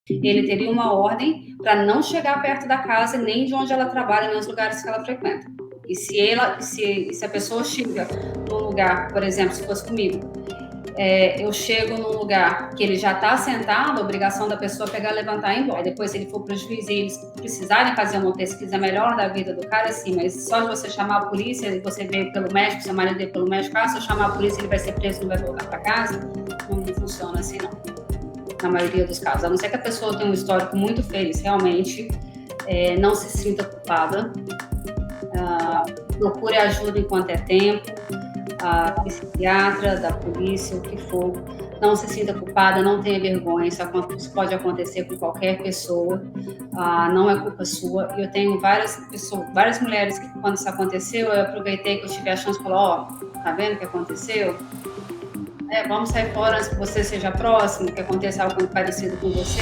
ele teria uma ordem para não chegar perto da casa, nem de onde ela trabalha, nem dos lugares que ela frequenta. E se a pessoa chega num lugar, por exemplo, se fosse comigo, eu chego num lugar que ele já está sentado, a obrigação da pessoa é pegar, levantar e ir embora. Depois, se ele for para o juiz e eles precisarem fazer uma pesquisa melhor da vida do cara, sim, mas só de você chamar a polícia e você veio pelo médico, seu marido veio pelo médico, se eu chamar a polícia ele vai ser preso e não vai voltar para casa, não funciona assim, não. Na maioria dos casos. A não ser que a pessoa tenha um histórico muito feliz, realmente, não se sinta culpada, procure ajuda enquanto é tempo, a psiquiatra, da polícia, o que for. Não se sinta culpada, não tenha vergonha, isso pode acontecer com qualquer pessoa, não é culpa sua. Eu tenho várias mulheres que, quando isso aconteceu, eu aproveitei que eu tive a chance de falar, tá vendo o que aconteceu? Vamos sair fora antes que você seja próximo, que aconteça algo parecido com você.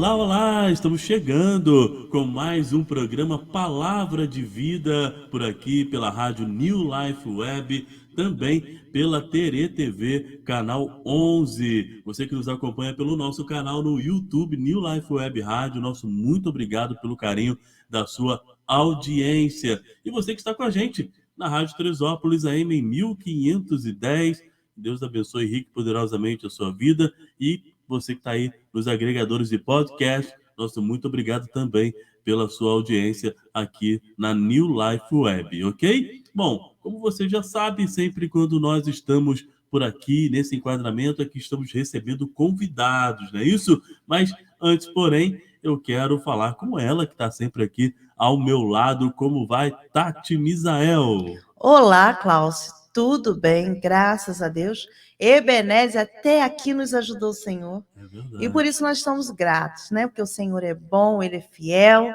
Olá, estamos chegando com mais um programa Palavra de Vida por aqui pela rádio New Life Web, também pela Terê TV, canal 11. Você que nos acompanha pelo nosso canal no YouTube New Life Web Rádio, nosso muito obrigado pelo carinho da sua audiência. E você que está com a gente na Rádio Teresópolis AM em 1510. Deus abençoe rico e poderosamente a sua vida e você que está aí nos agregadores de podcast, nosso muito obrigado também pela sua audiência aqui na New Life Web, ok? Bom, como você já sabe, sempre quando nós estamos por aqui, nesse enquadramento, aqui estamos recebendo convidados, não é isso? Mas antes, porém, eu quero falar com ela, que está sempre aqui ao meu lado. Como vai, Tati Misael? Olá, Klaus. Tudo bem, graças a Deus. Ebenezer, até aqui nos ajudou o Senhor. É verdade. E por isso nós estamos gratos, né? Porque o Senhor é bom, Ele é fiel.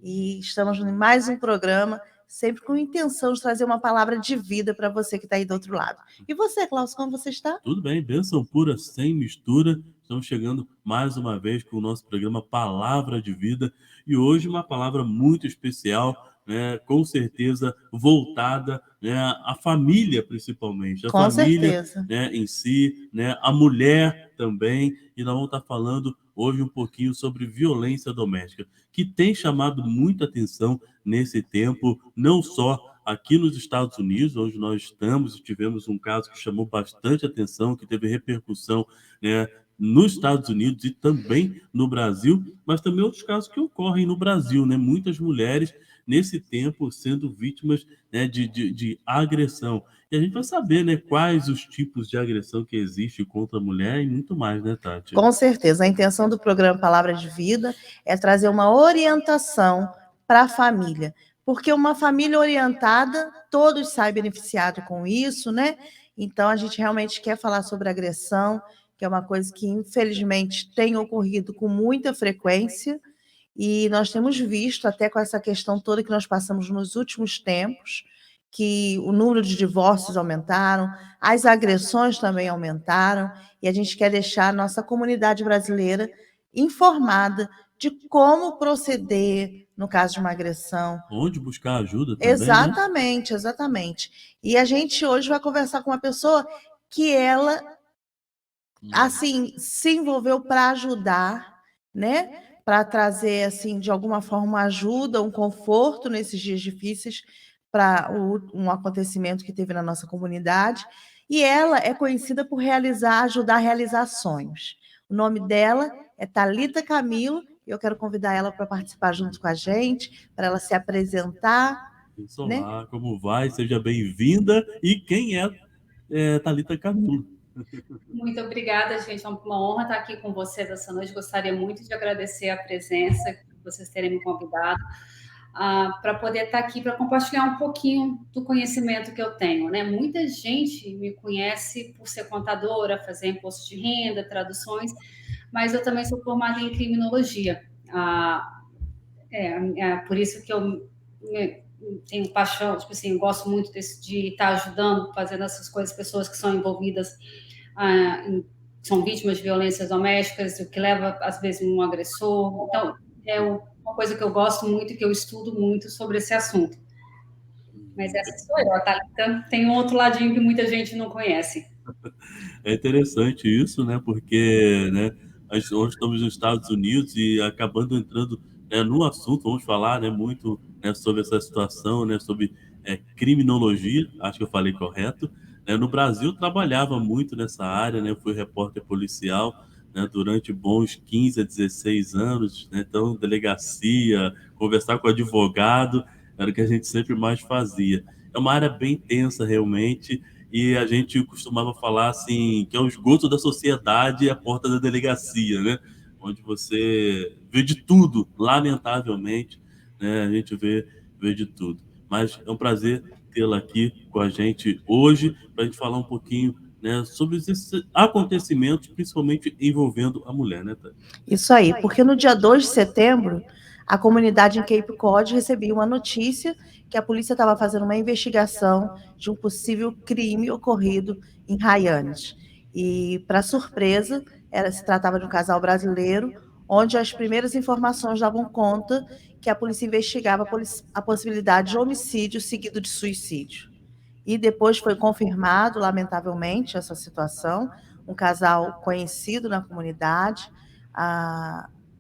E estamos em mais um programa, sempre com intenção de trazer uma palavra de vida para você que está aí do outro lado. E você, Klaus, como você está? Tudo bem, bênção pura, sem mistura. Estamos chegando mais uma vez com o nosso programa Palavra de Vida. E hoje uma palavra muito especial, né, com certeza voltada, né, à família, principalmente. A Com família, certeza. né, em si, né, a mulher também. E nós vamos estar falando hoje um pouquinho sobre violência doméstica, que tem chamado muita atenção nesse tempo, não só aqui nos Estados Unidos, onde nós estamos, e tivemos um caso que chamou bastante atenção, que teve repercussão, né, nos Estados Unidos e também no Brasil, mas também outros casos que ocorrem no Brasil, né? Muitas mulheres nesse tempo sendo vítimas, né, de agressão. E a gente vai saber, né, quais os tipos de agressão que existe contra a mulher e muito mais, né, Tati? Com certeza. A intenção do programa Palavra de Vida é trazer uma orientação para a família. Porque uma família orientada, todos saem beneficiados com isso, né? Então, a gente realmente quer falar sobre agressão, que é uma coisa que, infelizmente, tem ocorrido com muita frequência, e nós temos visto, até com essa questão toda que nós passamos nos últimos tempos, que o número de divórcios aumentaram, as agressões também aumentaram, e a gente quer deixar a nossa comunidade brasileira informada de como proceder no caso de uma agressão. Onde buscar ajuda também, Exatamente, né? Exatamente. E a gente hoje vai conversar com uma pessoa que ela, assim, se envolveu para ajudar, né? Para trazer, assim, de alguma forma, uma ajuda, um conforto nesses dias difíceis para um acontecimento que teve na nossa comunidade. E ela é conhecida por ajudar a realizar sonhos. O nome dela é Thalita Camilo, e eu quero convidar ela para participar junto com a gente, para ela se apresentar. Né? Olá, como vai? Seja bem-vinda. E quem é Thalita Camilo? Muito obrigada, gente. É uma honra estar aqui com vocês essa noite. Gostaria muito de agradecer a presença, vocês terem me convidado, para poder estar aqui, para compartilhar um pouquinho do conhecimento que eu tenho, né? Muita gente me conhece por ser contadora, fazer imposto de renda, traduções, mas eu também sou formada em criminologia. Por isso que eu tenho paixão, tipo assim, eu gosto muito de estar ajudando, fazendo essas coisas, pessoas que são envolvidas, são vítimas de violências domésticas, o que leva, às vezes, um agressor. Então, é uma coisa que eu gosto muito e que eu estudo muito sobre esse assunto. Mas essa sou eu, a Thalita. Tem um outro ladinho que muita gente não conhece. É interessante isso, né? Porque, né, hoje estamos nos Estados Unidos e acabando entrando, né, no assunto, vamos falar, né, muito, né, sobre essa situação, né, sobre criminologia, acho que eu falei correto. Né? No Brasil, eu trabalhava muito nessa área, né? Fui repórter policial, né, durante bons 15 a 16 anos, né? Então, delegacia, conversar com advogado, era o que a gente sempre mais fazia. É uma área bem tensa, realmente, e a gente costumava falar assim, que é o esgoto da sociedade e a porta da delegacia, né? Onde você vê de tudo, lamentavelmente, né? A gente vê de tudo. Mas é um prazer tê-la aqui com a gente hoje, para a gente falar um pouquinho, né, sobre esses acontecimentos, principalmente envolvendo a mulher, né, Tânia? Isso aí, porque no dia 2 de setembro, a comunidade em Cape Cod recebia uma notícia que a polícia estava fazendo uma investigação de um possível crime ocorrido em Hyannis. E, para surpresa, se tratava de um casal brasileiro, onde as primeiras informações davam conta que a polícia investigava a possibilidade de homicídio seguido de suicídio. E depois foi confirmado, lamentavelmente, essa situação, um casal conhecido na comunidade,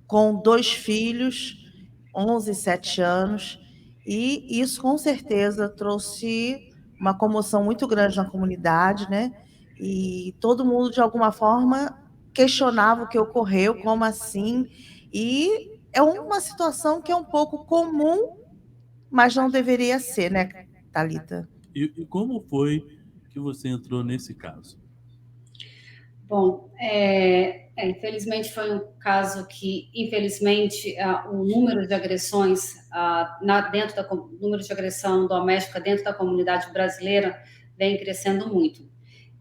com 2 filhos, 11 e 7 anos, e isso com certeza trouxe uma comoção muito grande na comunidade, né? E todo mundo, de alguma forma, questionava o que ocorreu, como assim? E é uma situação que é um pouco comum, mas não deveria ser, né, Thalita? E como foi que você entrou nesse caso? Bom, infelizmente foi um caso que, infelizmente, o número de agressões número de agressão doméstica dentro da comunidade brasileira vem crescendo muito.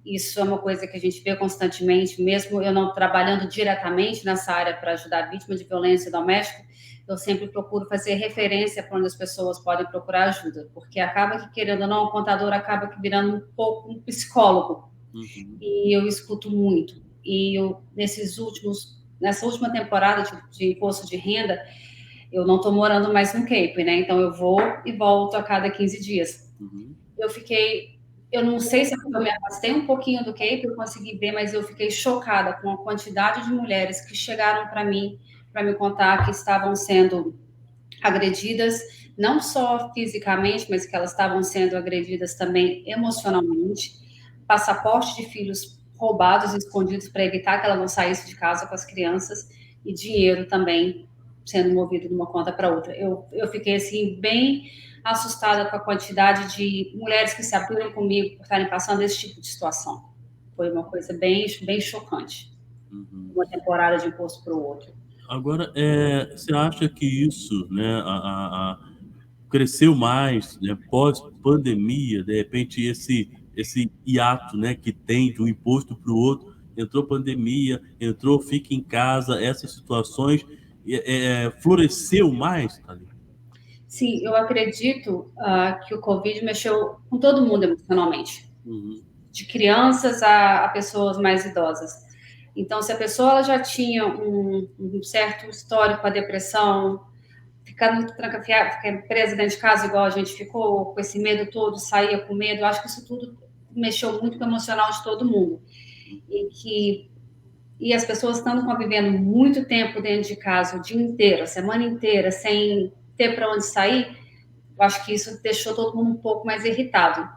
Isso é uma coisa que a gente vê constantemente, mesmo eu não trabalhando diretamente nessa área para ajudar vítimas de violência doméstica, eu sempre procuro fazer referência para onde as pessoas podem procurar ajuda, porque acaba que, querendo ou não, o contador acaba que virando um pouco um psicólogo. Uhum. E eu escuto muito. E nessa última temporada de imposto de renda, eu não estou morando mais no Cape, né? Então eu vou e volto a cada 15 dias. Uhum. Eu não sei se eu me afastei um pouquinho do Cape, eu consegui ver, mas eu fiquei chocada com a quantidade de mulheres que chegaram para mim, para me contar que estavam sendo agredidas, não só fisicamente, mas que elas estavam sendo agredidas também emocionalmente, passaporte de filhos roubados e escondidos para evitar que ela não saísse de casa com as crianças, e dinheiro também sendo movido de uma conta para outra. Eu fiquei assim bem assustada com a quantidade de mulheres que se abriram comigo por estarem passando esse tipo de situação. Foi uma coisa bem, bem chocante. Uhum. Uma temporada de imposto para o outro. Agora, você acha que isso, né, cresceu mais, né, pós-pandemia, de repente esse hiato, né, que tem de um imposto para o outro, entrou pandemia, entrou fica em casa, essas situações floresceu mais, Thalita? Sim, eu acredito que o Covid mexeu com todo mundo emocionalmente, Uhum. de crianças a pessoas mais idosas. Então, se a pessoa ela já tinha um certo histórico com a depressão, ficando presa dentro de casa, igual a gente ficou, com esse medo todo, saía com medo, eu acho que isso tudo mexeu muito com o emocional de todo mundo. E as pessoas estando convivendo muito tempo dentro de casa, o dia inteiro, a semana inteira, sem ter para onde sair, eu acho que isso deixou todo mundo um pouco mais irritado.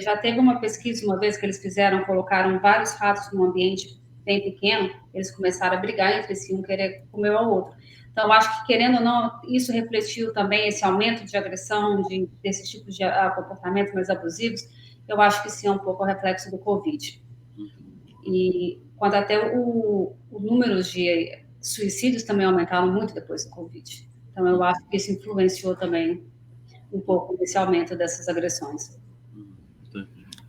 Já teve uma pesquisa uma vez que eles fizeram, colocaram vários ratos num ambiente bem pequeno, eles começaram a brigar entre si, um querer comer ao outro. Então, eu acho que, querendo ou não, isso refletiu também esse aumento de agressão, desses tipos de comportamentos mais abusivos. Eu acho que sim, é um pouco o reflexo do Covid. E quanto até o número de suicídios também aumentaram muito depois do Covid. Então, eu acho que isso influenciou também um pouco nesse aumento dessas agressões.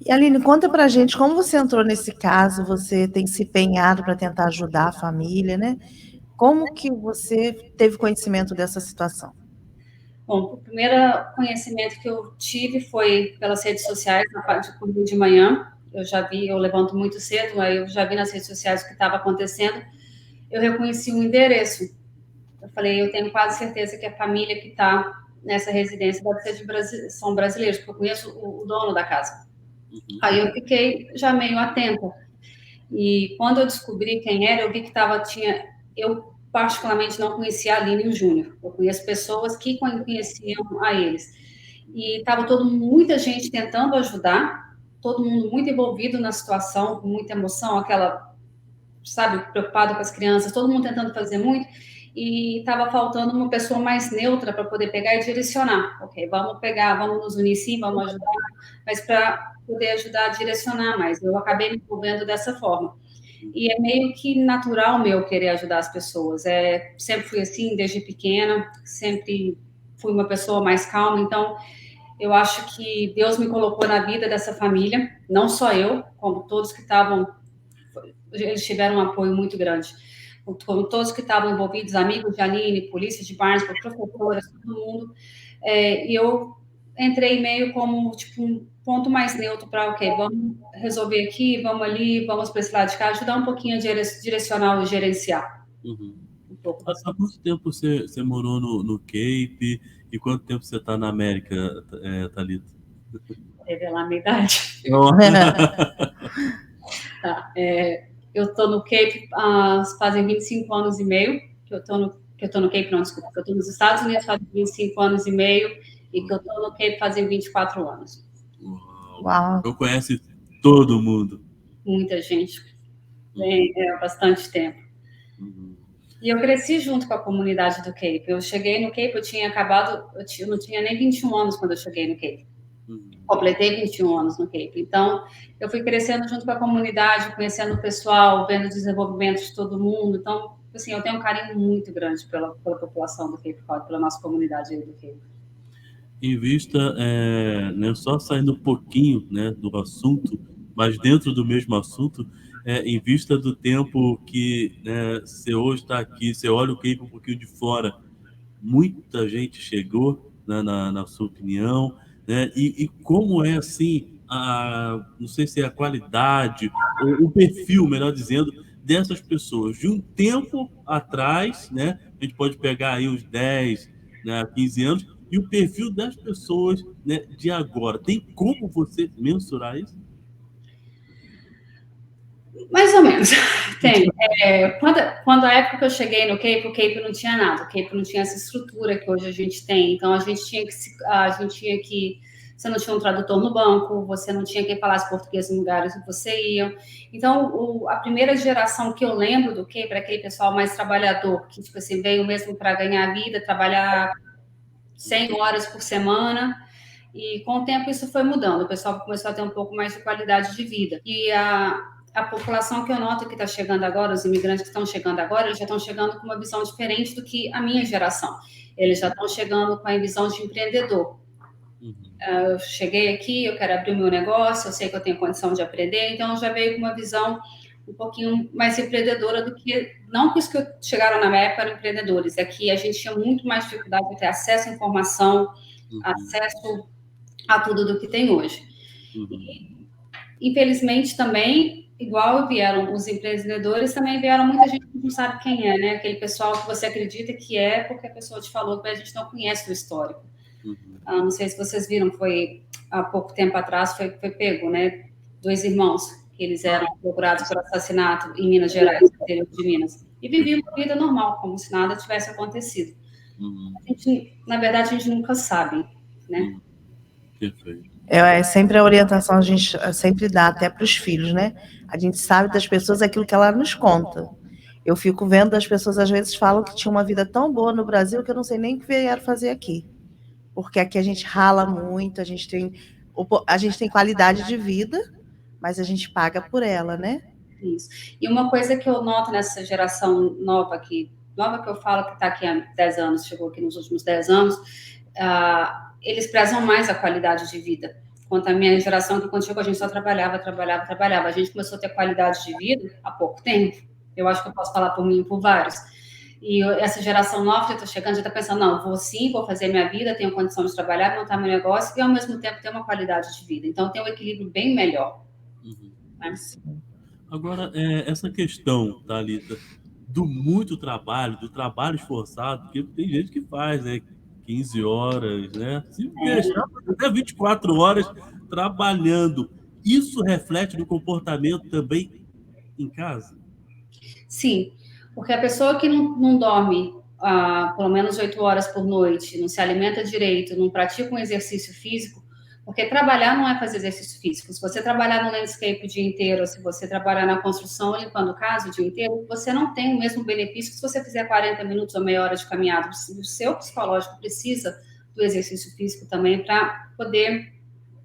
E Aline, conta pra gente como você entrou nesse caso, você tem se empenhado para tentar ajudar a família, né? Como que você teve conhecimento dessa situação? Bom, o primeiro conhecimento que eu tive foi pelas redes sociais, na parte de manhã. Eu já vi, eu levanto muito cedo, aí eu já vi nas redes sociais o que estava acontecendo. Eu reconheci o endereço. Eu falei, eu tenho quase certeza que a família que está nessa residência deve ser são brasileiros, porque eu conheço o dono da casa. Aí eu fiquei já meio atenta. E quando eu descobri quem era, eu vi que eu particularmente não conhecia a Aline e o Júnior. Eu conheço pessoas que conheciam a eles. E estava muita gente tentando ajudar, todo mundo muito envolvido na situação, com muita emoção, aquela, sabe, preocupado com as crianças, todo mundo tentando fazer muito, e estava faltando uma pessoa mais neutra para poder pegar e direcionar. Ok, vamos pegar, vamos nos unir sim, vamos ajudar, mas para poder ajudar a direcionar mais. Eu acabei me envolvendo dessa forma. E é meio que natural meu querer ajudar as pessoas. Sempre fui assim, desde pequena, sempre fui uma pessoa mais calma, então eu acho que Deus me colocou na vida dessa família, não só eu, como todos que estavam, eles tiveram um apoio muito grande. Como todos que estavam envolvidos, amigos de Aline, polícia de Barnstable, professoras, todo mundo. E eu entrei meio como, tipo, um ponto mais neutro para, ok, vamos resolver aqui, vamos ali, vamos para esse lado de cá, ajudar um pouquinho a direcionar ou gerenciar. Um pouco Há quanto tempo você morou no Cape e quanto tempo você está na América, Thalita? Revelar a minha idade. Oh. Tá, eu estou no Cape fazem 25 anos e meio, que eu estou no Cape, não, desculpa, que eu estou nos Estados Unidos fazem 25 anos e meio e que eu estou no Cape fazem 24 anos. Uau! Eu conheço todo mundo. Muita gente. Há bastante tempo. E eu cresci junto com a comunidade do Cape. Eu cheguei no Cape, eu não tinha nem 21 anos quando eu cheguei no Cape. Completei 21 anos no Cape. Então, eu fui crescendo junto com a comunidade, conhecendo o pessoal, vendo o desenvolvimento de todo mundo. Então, assim, eu tenho um carinho muito grande pela população do Cape Cod, pela nossa comunidade aí do Cape. Em vista, né, só saindo um pouquinho, né, do assunto, mas dentro do mesmo assunto, em vista do tempo que, né, você hoje está aqui, você olha o Cape um pouquinho de fora, muita gente chegou, né, na sua opinião, né, e como é assim, não sei se é a qualidade, ou o perfil, melhor dizendo, dessas pessoas. De um tempo atrás, né, a gente pode pegar aí uns 10, né, 15 anos, e o perfil das pessoas, né, de agora. Tem como você mensurar isso? Mais ou menos, tem. Quando a época que eu cheguei no Cape, o Cape não tinha nada, o Cape não tinha essa estrutura que hoje a gente tem, então a gente tinha que você não tinha um tradutor no banco, você não tinha quem falasse português em lugares que você ia. Então, a primeira geração que eu lembro do Cape era aquele pessoal mais trabalhador, que tipo assim, veio mesmo para ganhar vida, trabalhar 100 horas por semana, e com o tempo isso foi mudando, o pessoal começou a ter um pouco mais de qualidade de vida. E a população que eu noto que está chegando agora, os imigrantes que estão chegando agora, eles já estão chegando com uma visão diferente do que a minha geração. Eles já estão chegando com a visão de empreendedor. Eu cheguei aqui, eu quero abrir o meu negócio, eu sei que eu tenho condição de aprender, então já veio com uma visão um pouquinho mais empreendedora do que... Não que os que chegaram na minha época eram empreendedores, é que a gente tinha muito mais dificuldade de ter acesso à informação, acesso a tudo do que tem hoje. E, infelizmente, também, igual vieram os empreendedores, também vieram muita gente que não sabe quem é, né? Aquele pessoal que você acredita que é porque a pessoa te falou, que a gente não conhece o histórico. Não sei se vocês viram, foi há pouco tempo atrás, foi pego, né? 2 irmãos, que eles eram procurados por assassinato em Minas Gerais, no interior de Minas, e viviam uma vida normal, como se nada tivesse acontecido. Na verdade, a gente nunca sabe, né? Perfeito. É sempre a orientação, a gente sempre dá até para os filhos, né? A gente sabe das pessoas aquilo que ela nos conta. Eu fico vendo as pessoas, às vezes, falam que tinha uma vida tão boa no Brasil que eu não sei nem o que vieram fazer aqui. Porque aqui a gente rala muito, a gente tem qualidade de vida, mas a gente paga por ela, né? Isso. E uma coisa que eu noto nessa geração nova que eu falo que está aqui há 10 anos, chegou aqui nos últimos 10 anos, eles prezam mais a qualidade de vida. Quanto a minha geração, que quando chegou a gente só trabalhava. A gente começou a ter qualidade de vida há pouco tempo. Eu acho que eu posso falar por mim e por vários. E essa geração nova já está chegando, já está pensando, não, vou sim, vou fazer minha vida, tenho condição de trabalhar, montar meu negócio e, ao mesmo tempo, ter uma qualidade de vida. Então, tem um equilíbrio bem melhor. Uhum. Né? Agora, essa questão, Thalita, do muito trabalho, do trabalho esforçado, porque tem gente que faz, né? 15 horas, né? Se deixar até 24 horas trabalhando. Isso reflete no comportamento também em casa? Sim, porque a pessoa que não dorme pelo menos 8 horas por noite, não se alimenta direito, não pratica um exercício físico, porque trabalhar não é fazer exercício físico. Se você trabalhar no landscape o dia inteiro, se você trabalhar na construção, limpando casa o dia inteiro, você não tem o mesmo benefício que se você fizer 40 minutos ou meia hora de caminhada. O seu psicológico precisa do exercício físico também para poder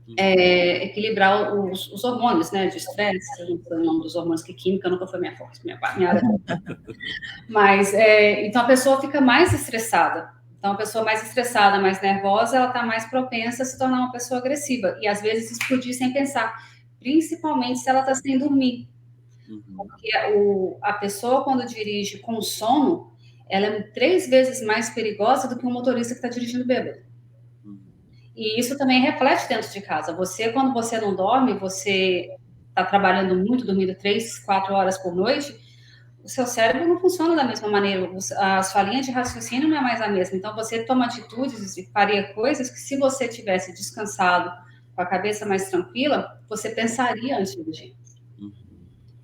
equilibrar os hormônios, né, de estresse, não sei o nome dos hormônios, que química nunca foi minha forte, minha área. Mas, então a pessoa fica mais estressada. Então, a pessoa mais estressada, mais nervosa, ela está mais propensa a se tornar uma pessoa agressiva. E, às vezes, explodir sem pensar. Principalmente se ela está sem dormir. Porque a pessoa, quando dirige com sono, ela é 3 vezes mais perigosa do que um motorista que está dirigindo bêbado. E isso também reflete dentro de casa. Você, quando você não dorme, você está trabalhando muito, dormindo 3, 4 horas por noite, o seu cérebro não funciona da mesma maneira, a sua linha de raciocínio não é mais a mesma. Então, você toma atitudes e faria coisas que, se você tivesse descansado, com a cabeça mais tranquila, você pensaria antes de agir.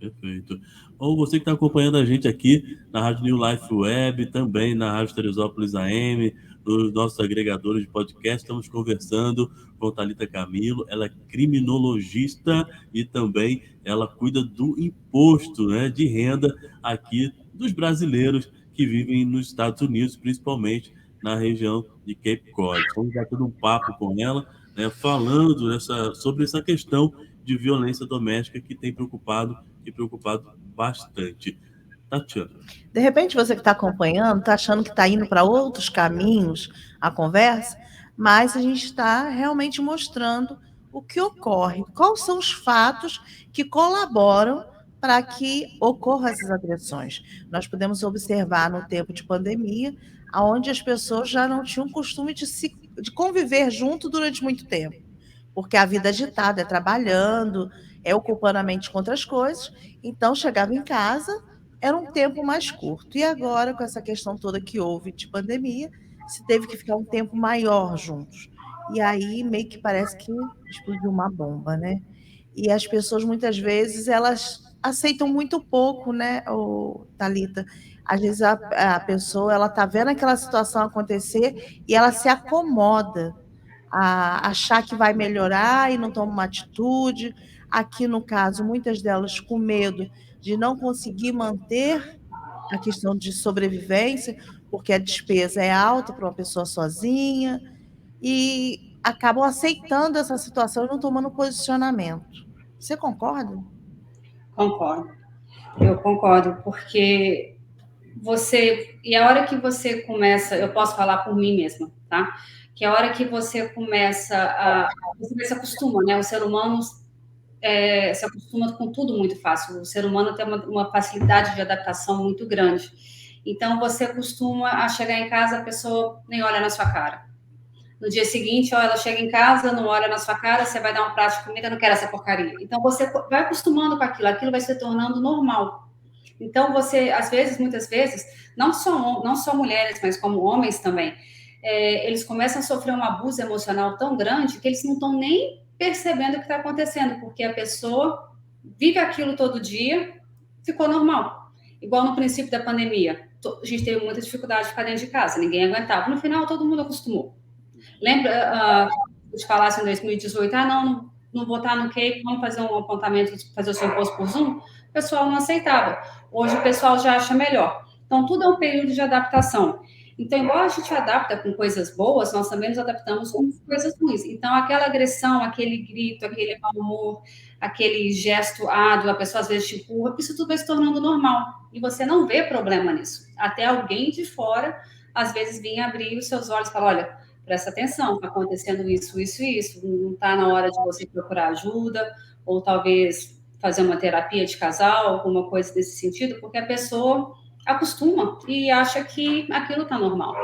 Perfeito. Ou você que está acompanhando a gente aqui na Rádio New Life Web, também na Rádio Teresópolis AM, nos nossos agregadores de podcast, estamos conversando com Thalita Camilo. Ela é criminologista e também ela cuida do imposto, né, de renda aqui dos brasileiros que vivem nos Estados Unidos, principalmente na região de Cape Cod. Vamos bater um papo com ela, né, falando sobre essa questão de violência doméstica que tem preocupado bastante. Tatiana. De repente, você que está acompanhando, está achando que está indo para outros caminhos a conversa, mas a gente está realmente mostrando o que ocorre, quais são os fatos que colaboram para que ocorram essas agressões. Nós podemos observar no tempo de pandemia, onde as pessoas já não tinham costume de conviver junto durante muito tempo, porque a vida agitada é trabalhando, é ocupando a mente com outras coisas, então chegava em casa, era um tempo mais curto. E agora, com essa questão toda que houve de pandemia, se teve que ficar um tempo maior juntos. E aí meio que parece que explodiu uma bomba, né? E as pessoas, muitas vezes, elas aceitam muito pouco, né, Thalita? Às vezes a pessoa ela está vendo aquela situação acontecer e ela se acomoda a achar que vai melhorar e não toma uma atitude. Aqui, no caso, muitas delas com medo de não conseguir manter a questão de sobrevivência, porque a despesa é alta para uma pessoa sozinha, e acabam aceitando essa situação e não tomando posicionamento. Você concorda? Concordo. Eu concordo, porque e a hora que você começa, eu posso falar por mim mesma, tá? Que a hora que você você se acostuma, né? O ser humano se acostuma com tudo muito fácil. O ser humano tem uma facilidade de adaptação muito grande. Então, você acostuma a chegar em casa, a pessoa nem olha na sua cara. No dia seguinte, ela chega em casa, não olha na sua cara, você vai dar um prato de comida, não quer essa porcaria. Então, você vai acostumando com aquilo vai se tornando normal. Então, você, às vezes, muitas vezes, não só mulheres, mas como homens também, eles começam a sofrer um abuso emocional tão grande que eles não estão nem percebendo o que está acontecendo, porque a pessoa vive aquilo todo dia, ficou normal. Igual no princípio da pandemia. A gente teve muita dificuldade de ficar dentro de casa, ninguém aguentava. No final, todo mundo acostumou. Lembra de falar em 2018, não vou estar no Cape, vamos fazer um apontamento, fazer o seu imposto por Zoom? O pessoal não aceitava. Hoje o pessoal já acha melhor. Então, tudo é um período de adaptação. Então, igual a gente adapta com coisas boas, nós também nos adaptamos com coisas ruins. Então, aquela agressão, aquele grito, aquele mau humor, aquele gesto árduo, a pessoa às vezes te empurra, isso tudo vai se tornando normal. E você não vê problema nisso. Até alguém de fora, às vezes, vir abrir os seus olhos e falar, olha, presta atenção, está acontecendo isso, isso e isso. Não está na hora de você procurar ajuda, ou talvez fazer uma terapia de casal, alguma coisa desse sentido, porque a pessoa acostuma e acha que aquilo está normal.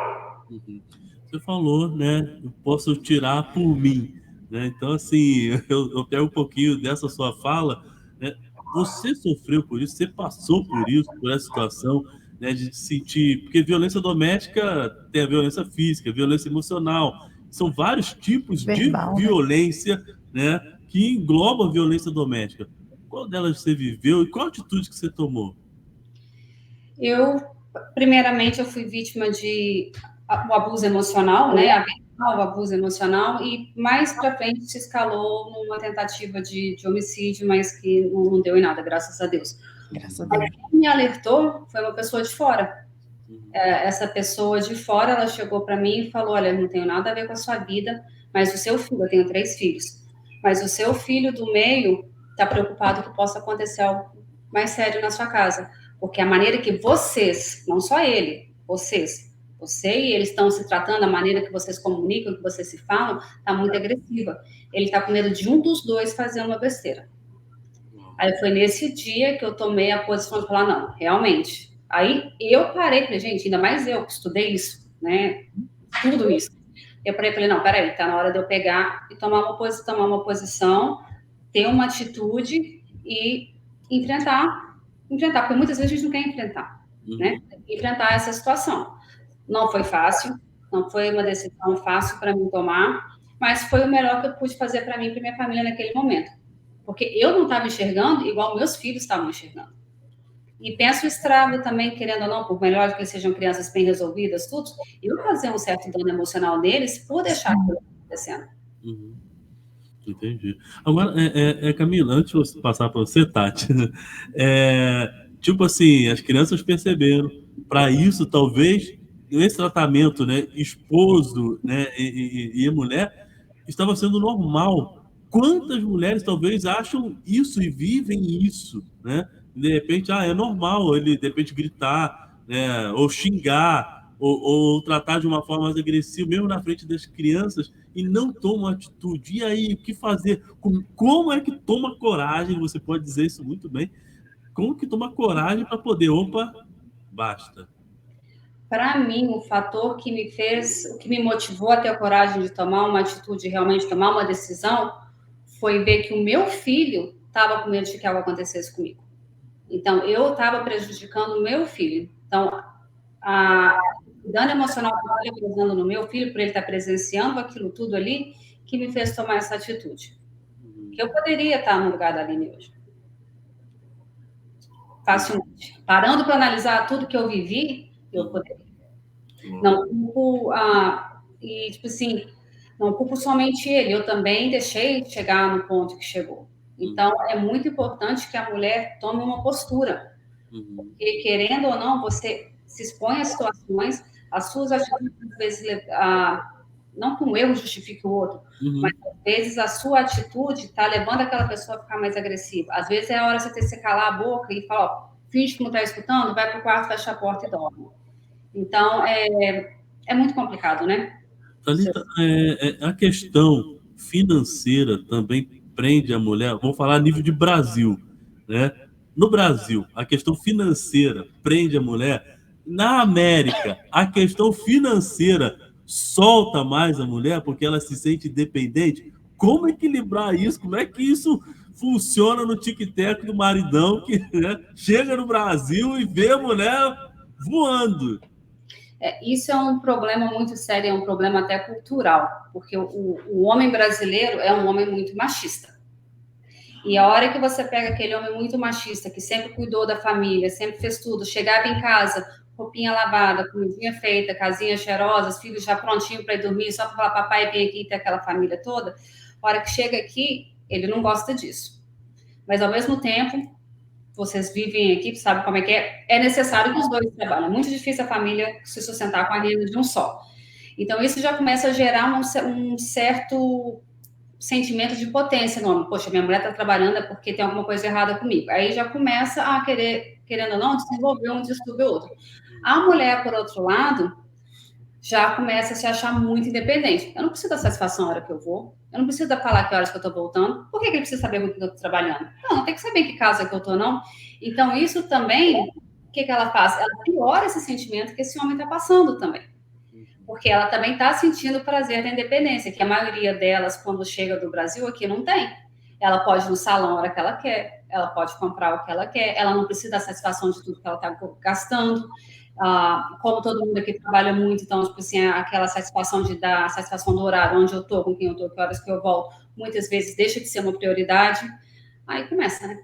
Uhum. Você falou, né? Eu posso tirar por mim, né? Então, assim, eu pego um pouquinho dessa sua fala, né? Você sofreu por isso, você passou por isso, por essa situação, né? De sentir, porque violência doméstica tem a violência física, a violência emocional, são vários tipos de Verbal, né? violência, né? Que engloba a violência doméstica. Qual delas você viveu e qual atitude que você tomou? Primeiramente, eu fui vítima de o abuso emocional, né? O abuso emocional, e mais para frente se escalou numa tentativa de homicídio, mas que não deu em nada, graças a Deus. Graças a Deus. Quem me alertou foi uma pessoa de fora. Essa pessoa de fora, ela chegou para mim e falou: olha, não tenho nada a ver com a sua vida, mas o seu filho, eu tenho 3 filhos, mas o seu filho do meio está preocupado que possa acontecer algo mais sério na sua casa, porque a maneira que vocês, não só ele, você e ele estão se tratando, a maneira que vocês comunicam, que vocês se falam, está muito agressiva. Ele está com medo de um dos dois fazer uma besteira. Aí foi nesse dia que eu tomei a posição de falar: não, realmente. Aí eu parei, falei: gente, ainda mais eu que estudei isso, né? Tudo isso. Eu parei, falei: não, peraí, tá na hora de eu pegar e tomar uma posição, ter uma atitude e enfrentar, porque muitas vezes a gente não quer enfrentar, né? Enfrentar essa situação. Não foi fácil, não foi uma decisão fácil para mim tomar, mas foi o melhor que eu pude fazer para mim e para minha família naquele momento. Porque eu não estava enxergando igual meus filhos estavam enxergando. E penso o estrago também, querendo ou não, por melhor que eles sejam crianças bem resolvidas, tudo, eu fazer um certo dano emocional neles por deixar aquilo acontecendo. Entendi. Agora, Camila, antes de eu passar para você, Tati, tipo assim, as crianças perceberam, para isso, talvez, esse tratamento, né, esposo, né, e mulher, estava sendo normal. Quantas mulheres talvez acham isso e vivem isso, né? De repente, é normal ele, de repente, gritar, né, ou xingar, ou tratar de uma forma mais agressiva, mesmo na frente das crianças, e não toma atitude. E aí, o que fazer? Como é que toma coragem? Você pode dizer isso muito bem. Como que toma coragem para poder, basta. Para mim, o fator que me motivou a ter a coragem de tomar uma atitude, realmente tomar uma decisão, foi ver que o meu filho estava com medo de que algo acontecesse comigo. Então, eu estava prejudicando o meu filho. Então, o dano emocional que eu estava causando no meu filho, por ele estar presenciando aquilo tudo ali, que me fez tomar essa atitude. Que eu poderia estar no lugar da Aline hoje. Facilmente. Parando para analisar tudo que eu vivi, eu poderia. Não culpo, e tipo assim, não culpo somente ele, eu também deixei chegar no ponto que chegou. Então, é muito importante que a mulher tome uma postura. Porque, querendo ou não, você se expõe a situações, as suas atitudes, às vezes, não que um erro justifique o outro, mas, às vezes, a sua atitude está levando aquela pessoa a ficar mais agressiva. Às vezes, é a hora de você calar a boca e falar: finge que não está escutando, vai para o quarto, fecha a porta e dorme. Então, é muito complicado, né? Thalita, a questão financeira também prende a mulher. Vamos falar a nível de Brasil, né? No Brasil, a questão financeira prende a mulher. Na América, a questão financeira solta mais a mulher porque ela se sente dependente. Como equilibrar isso? Como é que isso funciona no tic-tac do maridão que, né, chega no Brasil e vê a mulher voando? Isso é um problema muito sério, é um problema até cultural, porque o homem brasileiro é um homem muito machista. E a hora que você pega aquele homem muito machista, que sempre cuidou da família, sempre fez tudo, chegava em casa, roupinha lavada, comidinha feita, casinha cheirosa, os filhos já prontinhos para ir dormir, só para falar: papai, vem aqui e ter aquela família toda. A hora que chega aqui, ele não gosta disso. Mas, ao mesmo tempo, vocês vivem aqui, sabe como é que é? É necessário que os dois trabalhem. É muito difícil a família se sustentar com a renda de um só. Então, isso já começa a gerar um certo sentimento de impotência no homem. Poxa, minha mulher está trabalhando é porque tem alguma coisa errada comigo. Aí já começa a querendo ou não, desenvolver um distúrbio ou outro. A mulher, por outro lado, já começa a se achar muito independente. Eu não preciso dar satisfação na hora que eu vou. Eu não preciso falar que horas que eu estou voltando. Por que ele precisa saber com que eu estou trabalhando? Não tem que saber em que casa que eu estou, não. Então, isso também que ela faz? Ela piora esse sentimento que esse homem está passando também. Porque ela também está sentindo o prazer da independência, que a maioria delas, quando chega do Brasil, aqui não tem. Ela pode ir no salão a hora que ela quer, ela pode comprar o que ela quer, ela não precisa da satisfação de tudo que ela está gastando. Como todo mundo aqui trabalha muito, então, tipo assim, aquela satisfação de dar, a satisfação do horário, onde eu estou, com quem eu estou, que horas que eu volto, muitas vezes deixa de ser uma prioridade. Aí começa, né?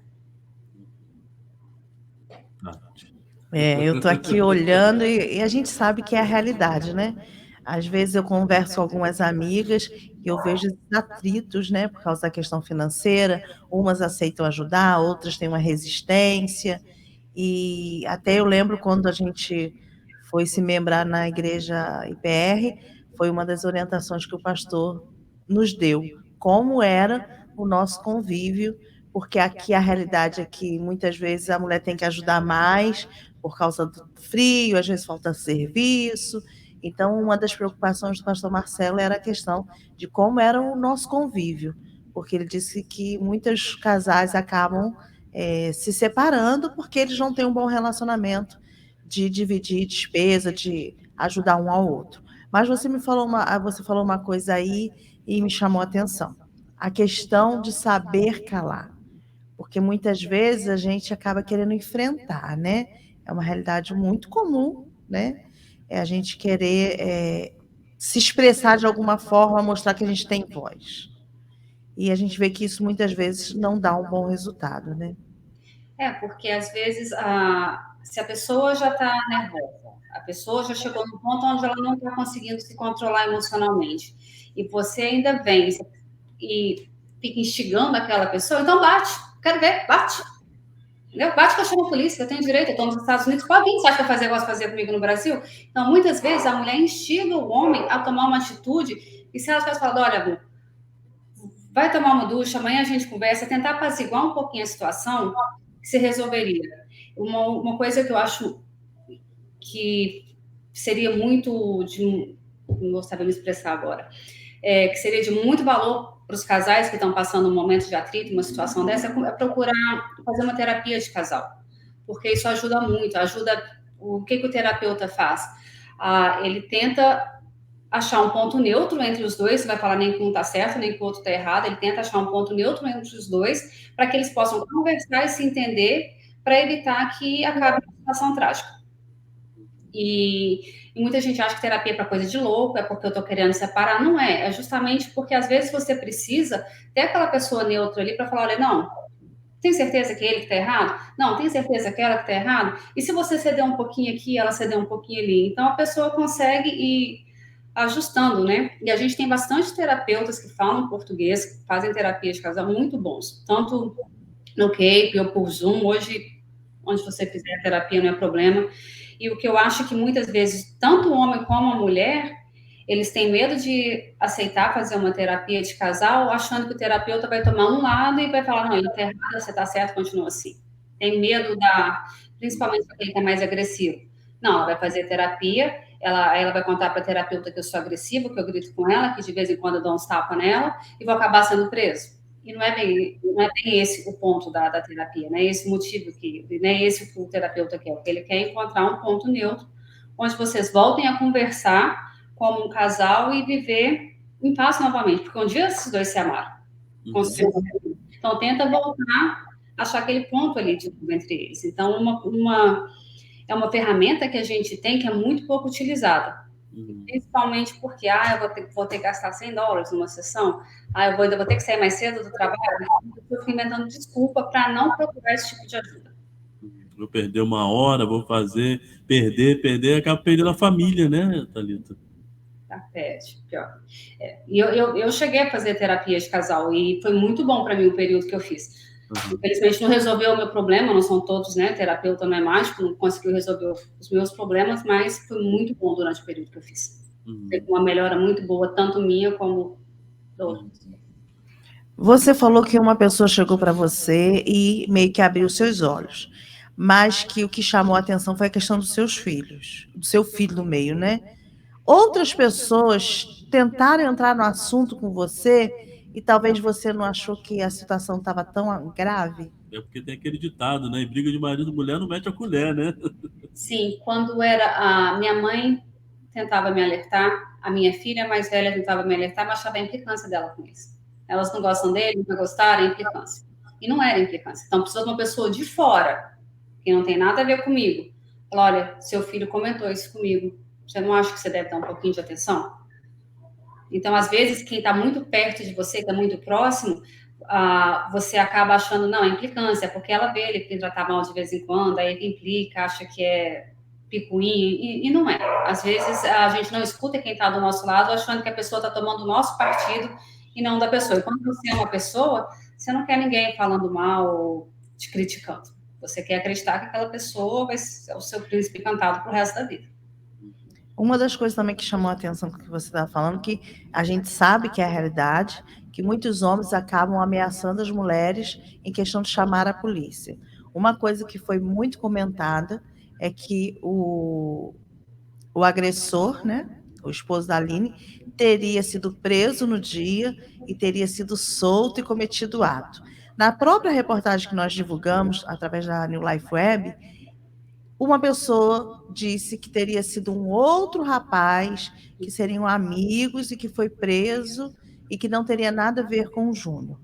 Eu estou aqui olhando e a gente sabe que é a realidade, né? Às vezes eu converso com algumas amigas e eu vejo esses atritos, né? Por causa da questão financeira, umas aceitam ajudar, outras têm uma resistência. E até eu lembro quando a gente foi se membrar na igreja IPR, foi uma das orientações que o pastor nos deu, como era o nosso convívio, porque aqui a realidade é que muitas vezes a mulher tem que ajudar mais por causa do frio, às vezes falta serviço. Então, uma das preocupações do pastor Marcelo era a questão de como era o nosso convívio, porque ele disse que muitos casais acabam se separando porque eles não têm um bom relacionamento de dividir despesa, de ajudar um ao outro. Mas você falou uma coisa aí e me chamou a atenção. A questão de saber calar. Porque muitas vezes a gente acaba querendo enfrentar, né? É uma realidade muito comum, né? É a gente querer se expressar de alguma forma, mostrar que a gente tem voz. E a gente vê que isso muitas vezes não dá um bom resultado, né? Porque às vezes, se a pessoa já está nervosa, a pessoa já chegou no ponto onde ela não está conseguindo se controlar emocionalmente, e você ainda vem e fica instigando aquela pessoa, então bate, quero ver, bate. Entendeu? Bate que eu chamo a polícia, eu tenho direito, eu estou nos Estados Unidos, pode vir, você acha que vai fazer igual fazer comigo no Brasil? Então, muitas vezes, a mulher instiga o homem a tomar uma atitude, e se ela tivesse falado, olha, amor, vai tomar uma ducha, amanhã a gente conversa, tentar apaziguar um pouquinho a situação, que se resolveria. Uma coisa que eu acho que seria muito, não vou saber me expressar agora, que seria de muito valor para os casais que estão passando um momento de atrito, uma situação dessa, é procurar fazer uma terapia de casal, porque isso ajuda muito, o que o terapeuta faz? Ele tenta achar um ponto neutro entre os dois, você vai falar nem que um está certo, nem que o outro está errado, ele tenta achar um ponto neutro entre os dois, para que eles possam conversar e se entender, para evitar que acabe uma situação trágica. E muita gente acha que terapia é para coisa de louco, é porque eu estou querendo separar. Não é, é justamente porque às vezes você precisa ter aquela pessoa neutra ali para falar, olha, não, tem certeza que ele que está errado? Não, tem certeza que ela que está errado? E se você ceder um pouquinho aqui, ela ceder um pouquinho ali? Então a pessoa consegue ir ajustando, né? E a gente tem bastante terapeutas que falam português, que fazem terapia de casal muito bons, tanto no Cape ou por Zoom, hoje, onde você fizer a terapia não é problema. E o que eu acho que muitas vezes, tanto o homem como a mulher, eles têm medo de aceitar fazer uma terapia de casal, achando que o terapeuta vai tomar um lado e vai falar, não, ele está errado, você está certo, continua assim. Tem medo principalmente aquele que é mais agressivo. Não, ela vai fazer terapia, ela vai contar para a terapeuta que eu sou agressiva, que eu grito com ela, que de vez em quando eu dou uns tapas nela, e vou acabar sendo preso. E não é bem esse o ponto da terapia, não é esse o motivo não é esse o terapeuta quer. O que ele quer é encontrar um ponto neutro, onde vocês voltem a conversar como um casal e viver em paz novamente, porque um dia esses dois se amaram. Então, tenta voltar, achar aquele ponto ali entre eles. Então, é uma ferramenta que a gente tem que é muito pouco utilizada. Principalmente porque, eu vou ter que gastar $100 numa sessão, eu ainda vou ter que sair mais cedo do trabalho, eu fico inventando desculpa para não procurar esse tipo de ajuda. Vou perder uma hora, vou perder, acaba perdendo a família, né, Thalita? Perde, pior. E eu cheguei a fazer terapia de casal e foi muito bom para mim o período que eu fiz. Infelizmente não resolveu o meu problema, não são todos, né? Terapeuta não é mágico, não conseguiu resolver os meus problemas, mas foi muito bom durante o período que eu fiz. Teve uma melhora muito boa, tanto minha como do outro. Você falou que uma pessoa chegou para você e meio que abriu seus olhos, mas que o que chamou a atenção foi a questão dos seus filhos, do seu filho no meio, né? Outras pessoas tentaram entrar no assunto com você e talvez você não achou que a situação estava tão grave? É porque tem aquele ditado, né? Em briga de marido e mulher não mete a colher, né? Sim, quando era a minha mãe tentava me alertar, a minha filha mais velha tentava me alertar, mas achava a implicância dela com isso. Elas não gostam dele, não gostaram, é implicância. E não era implicância. Então, precisa de uma pessoa de fora, que não tem nada a ver comigo. Fala, olha, seu filho comentou isso comigo. Você não acha que você deve dar um pouquinho de atenção? Então, às vezes, quem está muito perto de você, está muito próximo, você acaba achando, não, é implicância, porque ela vê ele tratar mal de vez em quando, aí ele implica, acha que é picuinha, e não é. Às vezes, a gente não escuta quem está do nosso lado, achando que a pessoa está tomando o nosso partido e não da pessoa. E quando você é uma pessoa, você não quer ninguém falando mal ou te criticando. Você quer acreditar que aquela pessoa vai ser o seu príncipe encantado pro resto da vida. Uma das coisas também que chamou a atenção que você estava falando, que a gente sabe que é a realidade, que muitos homens acabam ameaçando as mulheres em questão de chamar a polícia. Uma coisa que foi muito comentada é que o agressor, né, o esposo da Aline, teria sido preso no dia e teria sido solto e cometido o ato. Na própria reportagem que nós divulgamos, através da New Life Web, uma pessoa disse que teria sido um outro rapaz, que seriam amigos e que foi preso e que não teria nada a ver com o Júnior.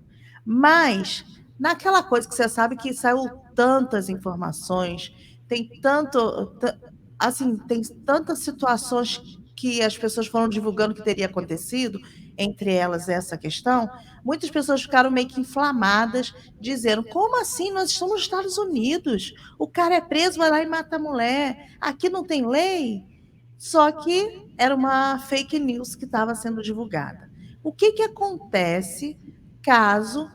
Mas, naquela coisa que você sabe que saiu tantas informações, tem assim, tem tantas situações que as pessoas foram divulgando que teria acontecido, entre elas essa questão, muitas pessoas ficaram meio que inflamadas, dizendo, como assim? Nós estamos nos Estados Unidos, o cara é preso, vai lá e mata a mulher, aqui não tem lei? Só que era uma fake news que estava sendo divulgada. O que acontece caso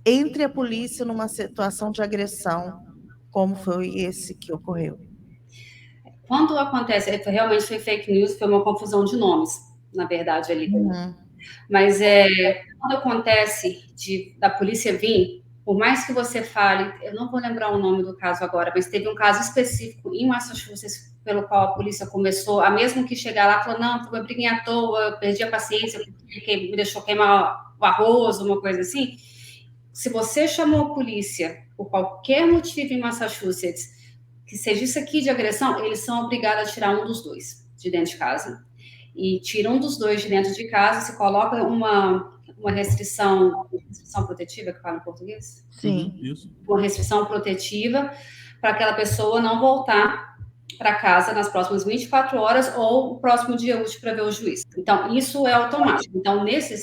entre a polícia numa situação de agressão, como foi esse que ocorreu? Quando acontece, realmente foi fake news, foi uma confusão de nomes, na verdade, ali. Mas quando acontece da polícia vir, por mais que você fale, eu não vou lembrar o nome do caso agora, mas teve um caso específico em Massachusetts, pelo qual a polícia começou, a mesmo que chegar lá, falou, não, foi uma briguinha à toa, eu perdi a paciência, porque me deixou queimar o arroz, uma coisa assim. Se você chamou a polícia por qualquer motivo em Massachusetts, que seja isso aqui de agressão, eles são obrigados a tirar um dos dois de dentro de casa. E tiram um dos dois de dentro de casa, se coloca uma restrição protetiva, que fala em português? Sim. Isso. Uma restrição protetiva para aquela pessoa não voltar para casa nas próximas 24 horas ou o próximo dia útil para ver o juiz. Então, isso é automático. Então, se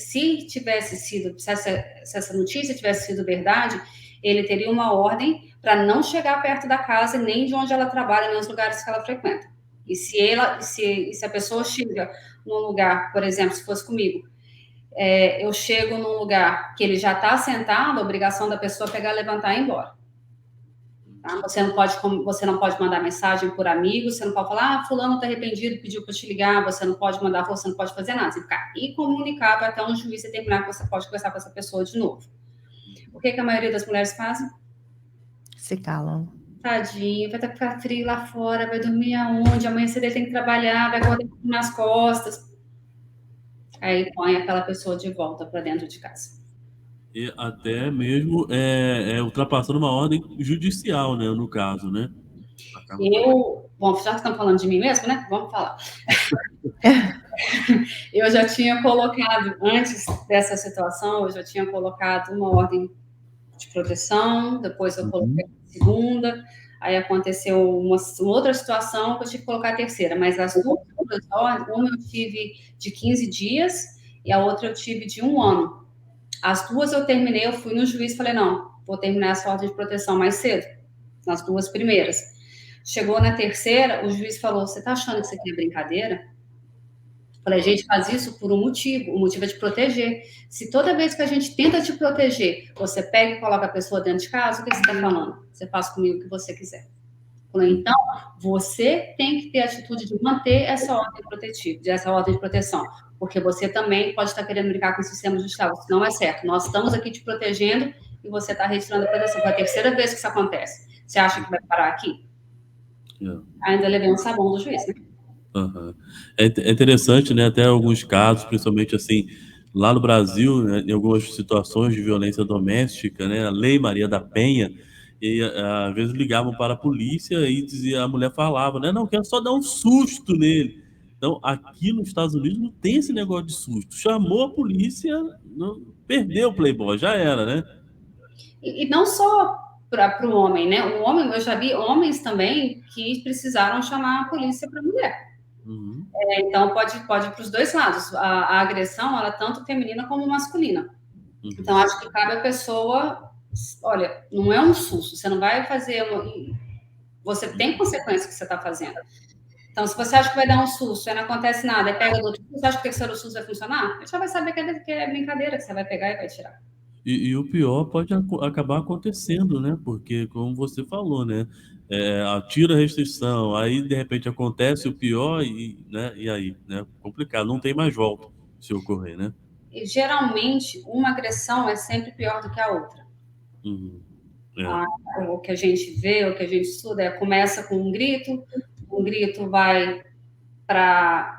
essa notícia tivesse sido verdade, ele teria uma ordem para não chegar perto da casa, nem de onde ela trabalha, nem nos lugares que ela frequenta. E se a pessoa chega num lugar, por exemplo, se fosse comigo, eu chego num lugar que ele já está sentado, a obrigação da pessoa é pegar, levantar e ir embora. Tá? Você não pode mandar mensagem por amigo, você não pode falar, fulano está arrependido, pediu para te ligar, você não pode mandar, você não pode fazer nada. Você ficar incomunicável até um juiz determinar que você pode conversar com essa pessoa de novo. O que a maioria das mulheres fazem? Se calam. Tadinho, vai ficar frio lá fora, vai dormir aonde? Amanhã cedo ele tem que trabalhar, vai acordar nas costas. Aí põe aquela pessoa de volta para dentro de casa. E até mesmo ultrapassando uma ordem judicial, né, no caso, né? Bom, já que estamos falando de mim mesmo, né? Vamos falar. Eu já tinha colocado, antes dessa situação, eu já tinha colocado uma ordem de proteção, depois eu coloquei a segunda, aí aconteceu uma outra situação que eu tive que colocar a terceira, mas as duas ordens, uma eu tive de 15 dias e a outra eu tive de 1 ano. As duas eu terminei, eu fui no juiz e falei, não, vou terminar essa ordem de proteção mais cedo, nas duas primeiras. Chegou na terceira, o juiz falou, você tá achando que isso aqui é brincadeira? Falei, a gente faz isso por um motivo, o motivo é te proteger. Se toda vez que a gente tenta te proteger, você pega e coloca a pessoa dentro de casa, o que você está falando? Você faz comigo o que você quiser. Falei, então, você tem que ter a atitude de manter essa ordem protetiva, essa ordem de proteção, porque você também pode estar querendo brincar com o sistema judicial, isso não é certo. Nós estamos aqui te protegendo e você está retirando a proteção. Foi a terceira vez que isso acontece. Você acha que vai parar aqui? Ainda levei um sabão do juiz, né? É interessante, né? Até alguns casos, principalmente assim, Lá no Brasil, né, em algumas situações de violência doméstica, né, a Lei Maria da Penha, e às vezes ligavam para a polícia e dizia, a mulher falava, né, não, quero só dar um susto nele. Então, aqui nos Estados Unidos não tem esse negócio de susto. Chamou a polícia, não, perdeu o Playboy, já era, né? E não só para o homem, né? O homem, eu já vi homens também que precisaram chamar a polícia para a mulher. Uhum. Então, pode ir para os dois lados. A agressão, ela é tanto feminina como masculina. Então, acho que cabe a pessoa... Olha, não é um susto. Você não vai fazer... Você tem consequências que você está fazendo. Então, se você acha que vai dar um susto e não acontece nada, e pega do outro, você acha que o terceiro susto vai funcionar? Você já vai saber que é brincadeira, que você vai pegar e vai tirar. E o pior pode acabar acontecendo, né? Porque, como você falou, né? Tira a restrição, aí de repente acontece o pior né? E aí, né? Complicado, não tem mais volta se ocorrer, né? E, geralmente, uma agressão é sempre pior do que a outra. Uhum. O que a gente vê, o que a gente estuda, começa com um grito vai para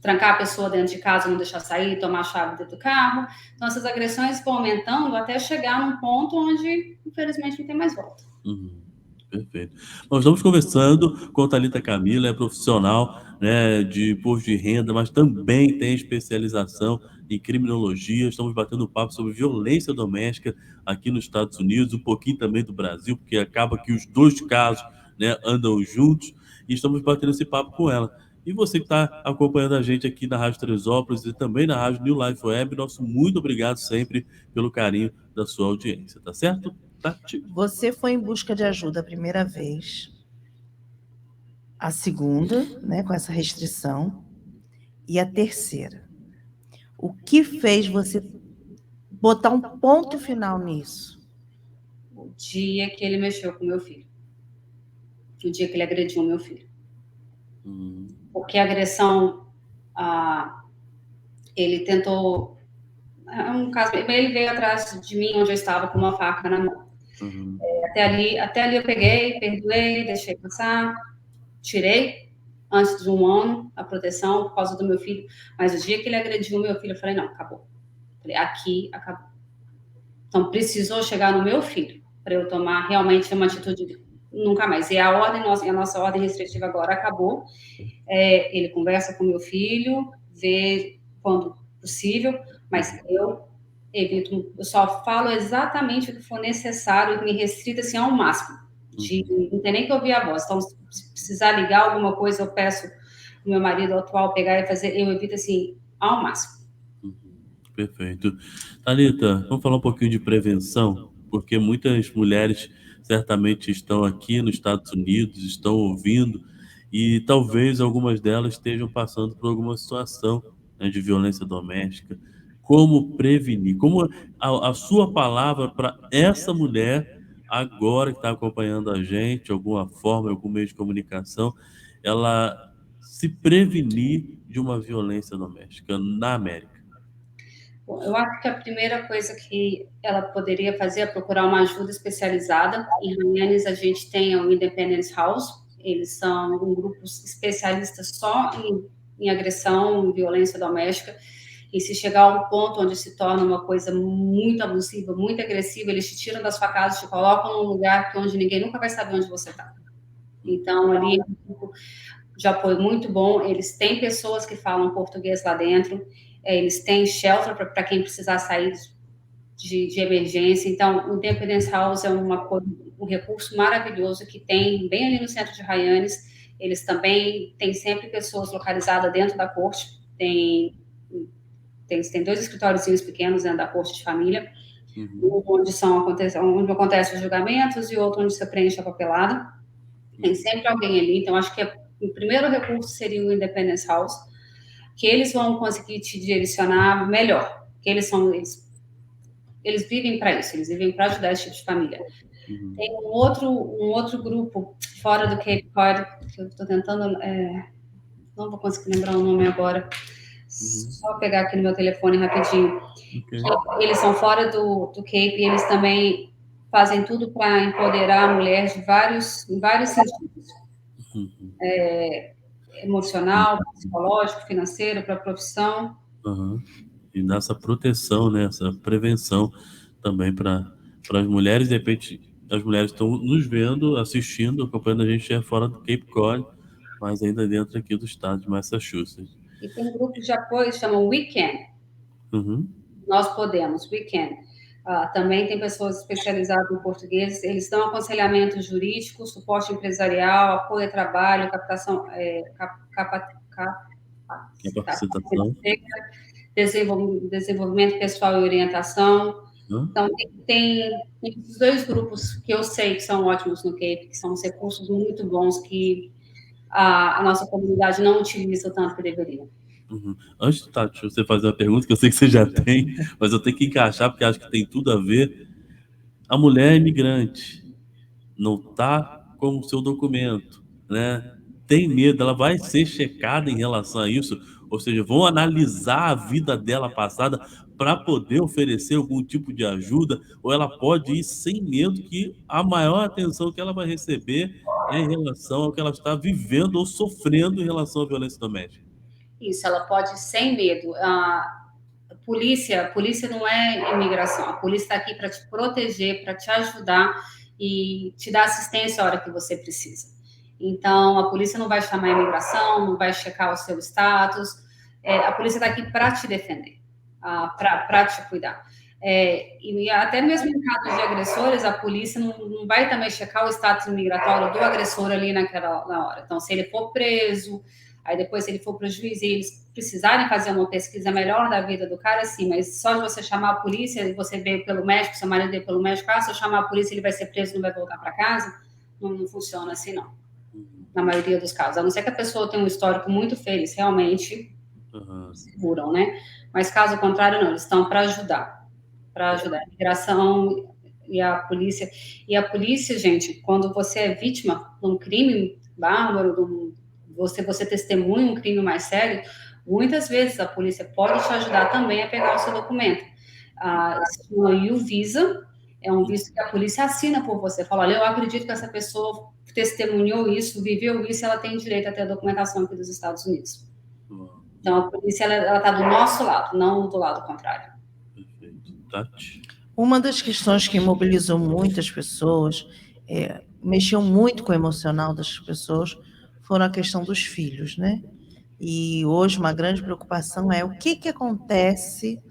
trancar a pessoa dentro de casa, não deixar sair, tomar a chave dentro do carro. Então, essas agressões vão aumentando até chegar num ponto onde, infelizmente, não tem mais volta. Uhum. Perfeito. Nós estamos conversando com Thalita Camila, é profissional, né, de imposto de renda, mas também tem especialização em criminologia. Estamos batendo papo sobre violência doméstica aqui nos Estados Unidos, um pouquinho também do Brasil, porque acaba que os dois casos, né, andam juntos, e estamos batendo esse papo com ela. E você que está acompanhando a gente aqui na Rádio Teresópolis e também na Rádio New Life Web, nosso muito obrigado sempre pelo carinho da sua audiência, tá certo? Tati? Você foi em busca de ajuda a primeira vez, a segunda, né, com essa restrição, e a terceira. O que fez você botar um ponto final nisso? O dia que ele mexeu com meu filho. O dia que ele agrediu meu filho. Porque a agressão, ele tentou... É um caso, ele veio atrás de mim, onde eu estava com uma faca na mão. Até ali eu peguei, perdoei, deixei passar, tirei antes de um ano a proteção por causa do meu filho. Mas o dia que ele agrediu meu filho, eu falei, não, acabou. Falei, aqui acabou. Então, precisou chegar no meu filho para eu tomar realmente uma atitude nunca mais. E a nossa ordem restritiva agora acabou. Ele conversa com meu filho, vê quando possível, mas eu evito, eu só falo exatamente o que for necessário, me restrito assim ao máximo. Não tem nem que ouvir a voz. Então, se precisar ligar alguma coisa, eu peço o meu marido atual pegar e fazer, eu evito assim ao máximo. Perfeito. Thalita, vamos falar um pouquinho de prevenção, porque muitas mulheres certamente estão aqui nos Estados Unidos, estão ouvindo, e talvez algumas delas estejam passando por alguma situação, né, de violência doméstica. Como prevenir? Como a sua palavra para essa mulher, agora que está acompanhando a gente, de alguma forma, algum meio de comunicação, ela se prevenir de uma violência doméstica na América? Eu acho que a primeira coisa que ela poderia fazer é procurar uma ajuda especializada. Em Hyannis, a gente tem o Independence House. Eles são um grupo especialista só em agressão, em violência doméstica. E se chegar a um ponto onde se torna uma coisa muito abusiva, muito agressiva, eles te tiram da sua casa, te colocam num lugar onde ninguém nunca vai saber onde você está. Então, ali é um grupo de apoio muito bom. Eles têm pessoas que falam português lá dentro. Eles têm shelter para quem precisar sair de emergência. Então, o Independence House é um recurso maravilhoso que tem bem ali no centro de Hyannis. Eles também têm sempre pessoas localizadas dentro da corte. Tem 2 escritóriozinhos pequenos dentro da corte de família, onde acontecem os julgamentos e outro onde você preenche a papelada. Tem sempre alguém ali. Então, acho que o primeiro recurso seria o Independence House, que eles vão conseguir te direcionar melhor, porque eles vivem para isso, eles vivem para ajudar esse tipo de família. Tem um outro grupo fora do Cape Cod, que eu estou tentando, não vou conseguir lembrar o nome agora, só pegar aqui no meu telefone rapidinho. Okay. Eles são fora do Cape e eles também fazem tudo para empoderar a mulher em vários sentidos. Emocional, psicológico, financeiro, para a profissão. e nessa proteção, né, essa prevenção também para as mulheres. De repente, as mulheres estão nos vendo, assistindo, acompanhando a gente fora do Cape Cod, mas ainda dentro aqui do estado de Massachusetts. E tem grupos de apoio que chamam Weekend. Nós podemos, Weekend. Também tem pessoas especializadas em português, eles dão aconselhamento jurídico, suporte empresarial, apoio ao trabalho, captação, capacitação, desenvolvimento pessoal e orientação. Então, tem os 2 grupos que eu sei que são ótimos no Cape, que são os recursos muito bons que a nossa comunidade não utiliza o tanto que deveria. Antes, Tati, você fazer uma pergunta que eu sei que você já tem, mas eu tenho que encaixar porque acho que tem tudo a ver. A mulher imigrante não está com o seu documento, né? Tem medo, ela vai ser checada em relação a isso, ou seja, vão analisar a vida dela passada para poder oferecer algum tipo de ajuda, ou ela pode ir sem medo que a maior atenção que ela vai receber é em relação ao que ela está vivendo ou sofrendo em relação à violência doméstica. Isso, ela pode ir sem medo. A polícia não é imigração, a polícia está aqui para te proteger, para te ajudar e te dar assistência a hora que você precisa. Então, a polícia não vai chamar a imigração, não vai checar o seu status, a polícia está aqui para te defender, para te cuidar. E até mesmo em casos de agressores, a polícia não vai também checar o status migratório do agressor ali na hora. Então, se ele for preso, aí depois se ele for para o juiz e eles precisarem fazer uma pesquisa melhor da vida do cara, sim, mas só de você chamar a polícia e você veio pelo médico, seu marido veio pelo médico, se eu chamar a polícia ele vai ser preso, não vai voltar para casa, não funciona assim, não. Na maioria dos casos, a não ser que a pessoa tenha um histórico muito feio, eles realmente seguram, né? Mas caso contrário, não, eles estão para ajudar a imigração e a polícia. E a polícia, gente, quando você é vítima de um crime bárbaro, você testemunha um crime mais sério, muitas vezes a polícia pode te ajudar também a pegar o seu documento. Se chama U-Visa, é um visto que a polícia assina por você. Fala, olha, eu acredito que essa pessoa testemunhou isso, viveu isso, ela tem direito a ter a documentação aqui dos Estados Unidos. Então, a polícia ela está do nosso lado, não do lado contrário. Perfeito. Tati? Uma das questões que mobilizou muitas pessoas, mexeu muito com o emocional das pessoas, foram a questão dos filhos, né? E hoje uma grande preocupação é o que acontece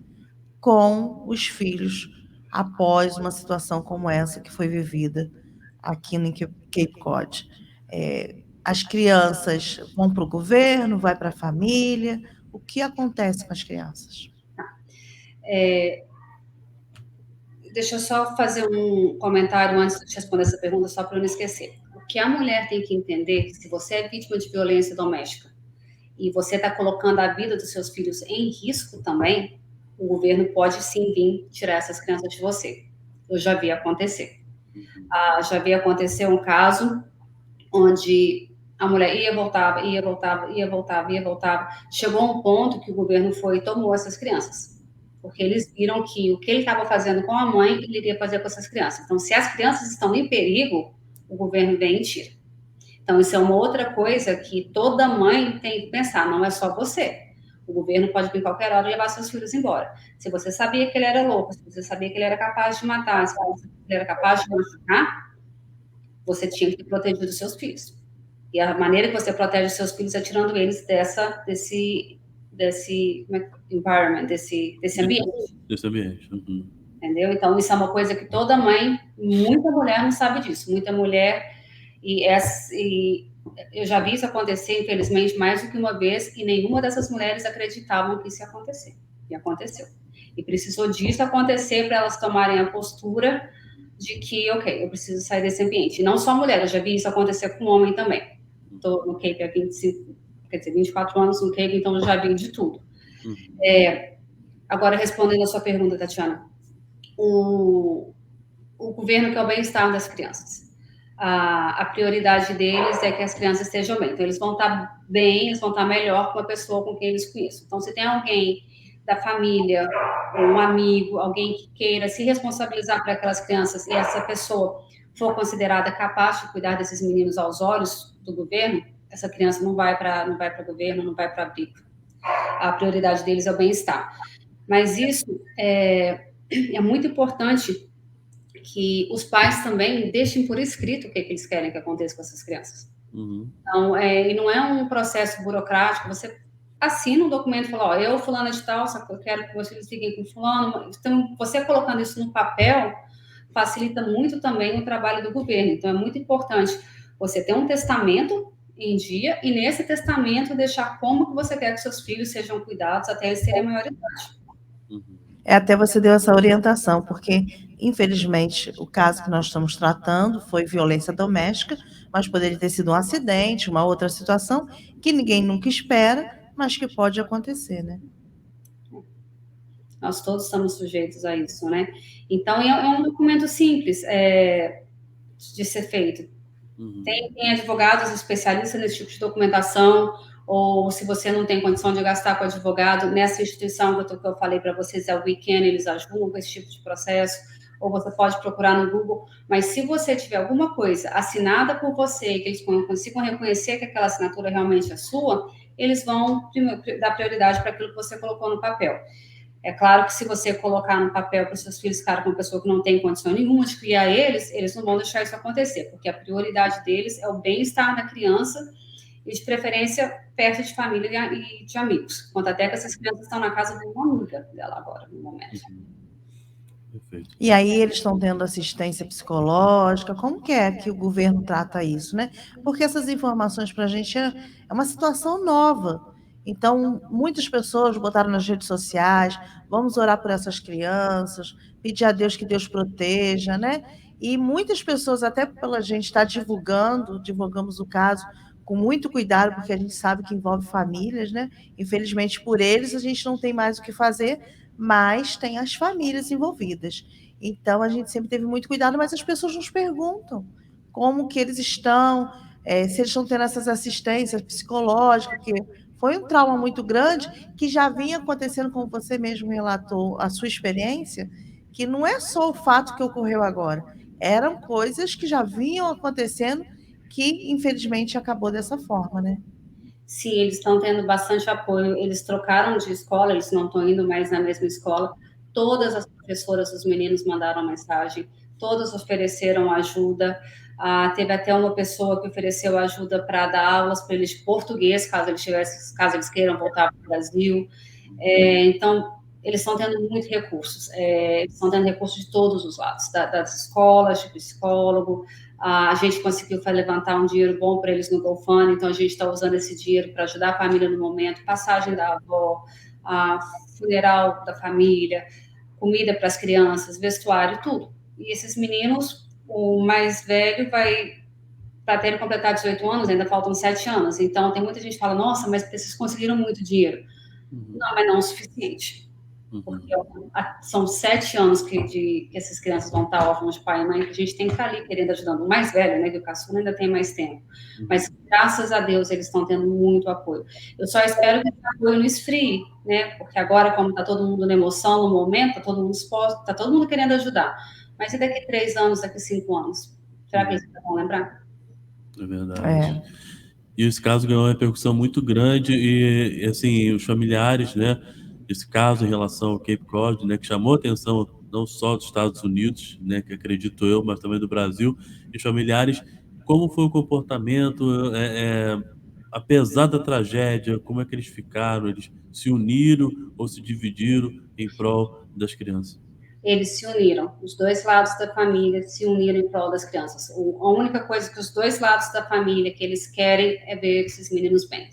com os filhos após uma situação como essa que foi vivida aqui no Cape Cod. As crianças vão para o governo, vai para a família, o que acontece com as crianças? Deixa eu só fazer um comentário antes de responder essa pergunta, só para eu não esquecer. O que a mulher tem que entender, se você é vítima de violência doméstica e você está colocando a vida dos seus filhos em risco também, o governo pode sim vir tirar essas crianças de você. Eu já vi acontecer. Já vi acontecer um caso onde a mulher ia, voltava. Chegou a um ponto que o governo foi e tomou essas crianças. Porque eles viram que o que ele estava fazendo com a mãe, ele iria fazer com essas crianças. Então, se as crianças estão em perigo, o governo vem e tira. Então, isso é uma outra coisa que toda mãe tem que pensar, não é só você. O governo pode vir qualquer hora e levar seus filhos embora. Se você sabia que ele era louco, se você sabia que ele era capaz de matar, se você sabia que ele era capaz de machucar, você tinha que ter protegido os seus filhos. E a maneira que você protege os seus filhos é tirando eles desse environment, desse ambiente. Desse ambiente. Entendeu? Então, isso é uma coisa que toda mãe, muita mulher não sabe disso. Muita mulher, e eu já vi isso acontecer, infelizmente, mais do que uma vez, e nenhuma dessas mulheres acreditavam que isso ia acontecer. E aconteceu. E precisou disso acontecer para elas tomarem a postura de que, ok, eu preciso sair desse ambiente. E não só mulher, eu já vi isso acontecer com homem também. Estou no Cape há 24 anos no Cape, então eu já vi de tudo. Agora, respondendo a sua pergunta, Tatiana, o governo quer o bem-estar das crianças. A prioridade deles é que as crianças estejam bem. Então, eles vão estar bem, eles vão estar melhor com a pessoa com quem eles conhecem. Então, se tem alguém da família, um amigo, alguém que queira se responsabilizar por aquelas crianças e essa pessoa for considerada capaz de cuidar desses meninos aos olhos do governo, essa criança não vai para o governo, não vai para abrigo. A prioridade deles é o bem-estar. Mas isso é muito importante que os pais também deixem por escrito o que eles querem que aconteça com essas crianças. Então, e não é um processo burocrático, você assina um documento e fala, eu, fulana de tal, só que eu quero que meus filhos fiquem com fulano. Então, você colocando isso no papel facilita muito também o trabalho do governo. Então, é muito importante você ter um testamento em dia e, nesse testamento, deixar como que você quer que seus filhos sejam cuidados até eles terem a maioridade. Até você deu essa orientação, porque, infelizmente, o caso que nós estamos tratando foi violência doméstica, mas poderia ter sido um acidente, uma outra situação que ninguém nunca espera, mas que pode acontecer, né? Nós todos estamos sujeitos a isso, né? Então, é um documento simples de ser feito. Tem advogados especialistas nesse tipo de documentação, ou se você não tem condição de gastar com advogado, nessa instituição que eu falei para vocês, é o Weekend, eles ajudam com esse tipo de processo, ou você pode procurar no Google, mas se você tiver alguma coisa assinada por você, que eles consigam reconhecer que aquela assinatura realmente é sua, eles vão dar prioridade para aquilo que você colocou no papel. É claro que se você colocar no papel para os seus filhos ficarem com uma pessoa que não tem condição nenhuma de criar eles não vão deixar isso acontecer, porque a prioridade deles é o bem-estar da criança e, de preferência, perto de família e de amigos. Quanto até que essas crianças estão na casa de uma amiga dela agora, no momento. Perfeito. E aí eles estão tendo assistência psicológica, como que é que o governo trata isso, né? Porque essas informações para a gente é uma situação nova. Então, muitas pessoas botaram nas redes sociais, vamos orar por essas crianças, pedir a Deus que Deus proteja, né? E muitas pessoas, até pela gente estar divulgamos o caso com muito cuidado, porque a gente sabe que envolve famílias, né? Infelizmente, por eles, a gente não tem mais o que fazer, mas tem as famílias envolvidas. Então, a gente sempre teve muito cuidado, mas as pessoas nos perguntam como que eles estão, se eles estão tendo essas assistências psicológicas, que foi um trauma muito grande, que já vinha acontecendo, como você mesmo relatou, a sua experiência, que não é só o fato que ocorreu agora, eram coisas que já vinham acontecendo, que infelizmente acabou dessa forma, né? Sim, eles estão tendo bastante apoio. Eles trocaram de escola, eles não estão indo mais na mesma escola. Todas as professoras dos meninos mandaram mensagem, todas ofereceram ajuda. Teve até uma pessoa que ofereceu ajuda para dar aulas para eles de português, caso eles queiram voltar para o Brasil. Então, eles estão tendo muitos recursos. Eles estão tendo recursos de todos os lados, das escolas, de psicólogo. A gente conseguiu levantar um dinheiro bom para eles no GoFundMe, então a gente está usando esse dinheiro para ajudar a família no momento, passagem da avó, funeral da família, comida para as crianças, vestuário, tudo. E esses meninos, o mais velho para terem completado 18 anos, ainda faltam 7 anos. Então, tem muita gente que fala, nossa, mas vocês conseguiram muito dinheiro. Não, mas não o suficiente. Porque são 7 anos que essas crianças vão estar órfãos de pai e mãe, que a gente tem que estar ali querendo ajudando. O mais velho, né, que o caçula ainda tem mais tempo. Mas, graças a Deus, eles estão tendo muito apoio. Eu só espero que esse apoio não esfrie, né? Porque agora, como está todo mundo na emoção, no momento, está todo mundo querendo ajudar. Mas e daqui 3 anos, daqui 5 anos? Será que eles vão lembrar? É verdade. E esse caso ganhou uma repercussão muito grande e assim, os familiares, né, esse caso em relação ao Cape Cod, né, que chamou a atenção não só dos Estados Unidos, né, que acredito eu, mas também do Brasil, e os familiares, como foi o comportamento, apesar da tragédia, como é que eles ficaram, eles se uniram ou se dividiram em prol das crianças? Eles se uniram, os dois lados da família se uniram em prol das crianças. A única coisa que os dois lados da família que eles querem é ver esses meninos bem.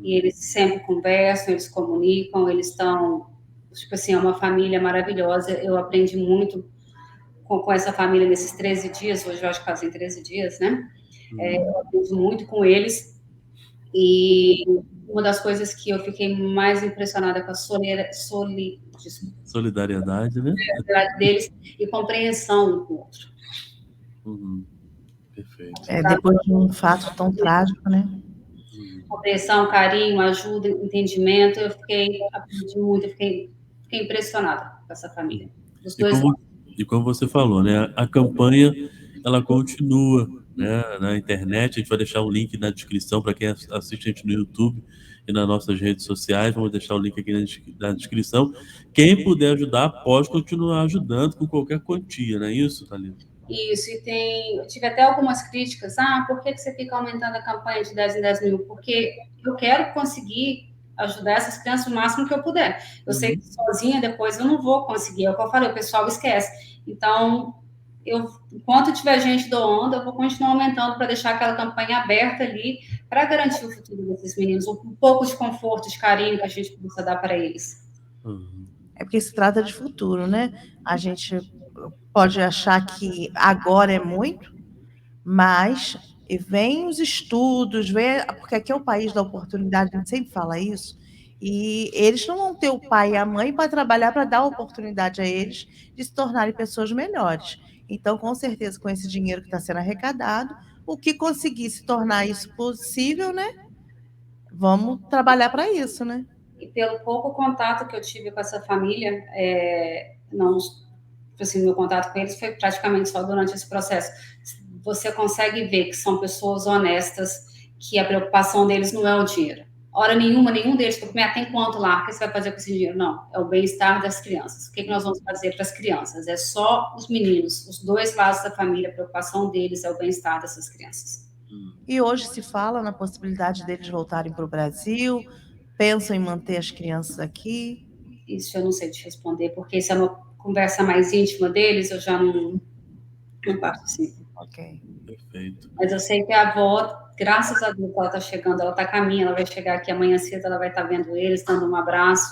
E eles sempre conversam, eles comunicam, eles estão, tipo assim, é uma família maravilhosa. Eu aprendi muito com essa família nesses 13 dias, hoje eu acho que fazem 13 dias, né? Eu aprendi muito com eles. E uma das coisas que eu fiquei mais impressionada com a solidariedade, né? Deles e compreensão um com o outro. Perfeito. Depois de um fato tão trágico, né? Compreensão, carinho, ajuda, entendimento. Eu aprendi muito, eu fiquei impressionada com essa família. E como você falou, né? A campanha, ela continua, né, na internet. A gente vai deixar um link na descrição para quem assiste a gente no YouTube. e nas nossas redes sociais. Vamos deixar o link aqui na descrição. Quem puder ajudar, pode continuar ajudando com qualquer quantia, não é isso, Thalita? Isso, e eu tive até algumas críticas. Por que você fica aumentando a campanha de 10 em 10 mil? Porque eu quero conseguir ajudar essas crianças o máximo que eu puder. Eu sei que sozinha depois eu não vou conseguir, é o que eu falei, o pessoal esquece. Então, enquanto tiver gente doando, eu vou continuar aumentando para deixar aquela campanha aberta ali, para garantir o futuro desses meninos, um pouco de conforto, de carinho que a gente possa dar para eles. É porque se trata de futuro, né? A gente pode achar que agora é muito, mas vem os estudos, porque aqui é o país da oportunidade, a gente sempre fala isso, e eles não vão ter o pai e a mãe para trabalhar para dar oportunidade a eles de se tornarem pessoas melhores. Então, com certeza, com esse dinheiro que está sendo arrecadado, o que conseguir se tornar isso possível, né? Vamos trabalhar para isso, né? E pelo pouco contato que eu tive com essa família, não, assim, meu contato com eles foi praticamente só durante esse processo. Você consegue ver que são pessoas honestas, que a preocupação deles não é o dinheiro. Hora nenhuma, nenhum deles falou, tem quanto lá? O que você vai fazer com esse dinheiro? Não, é o bem-estar das crianças. O que nós vamos fazer para as crianças? É só os meninos, os dois lados da família, a preocupação deles é o bem-estar dessas crianças. E hoje se fala na possibilidade deles voltarem para o Brasil, pensam em manter as crianças aqui? Isso eu não sei te responder, porque isso é uma conversa mais íntima deles, eu já não participo. Ok. Perfeito. Mas eu sei que a avó, graças a Deus, ela está chegando, ela está a caminho, ela vai chegar aqui amanhã cedo, ela vai estar vendo eles, dando um abraço,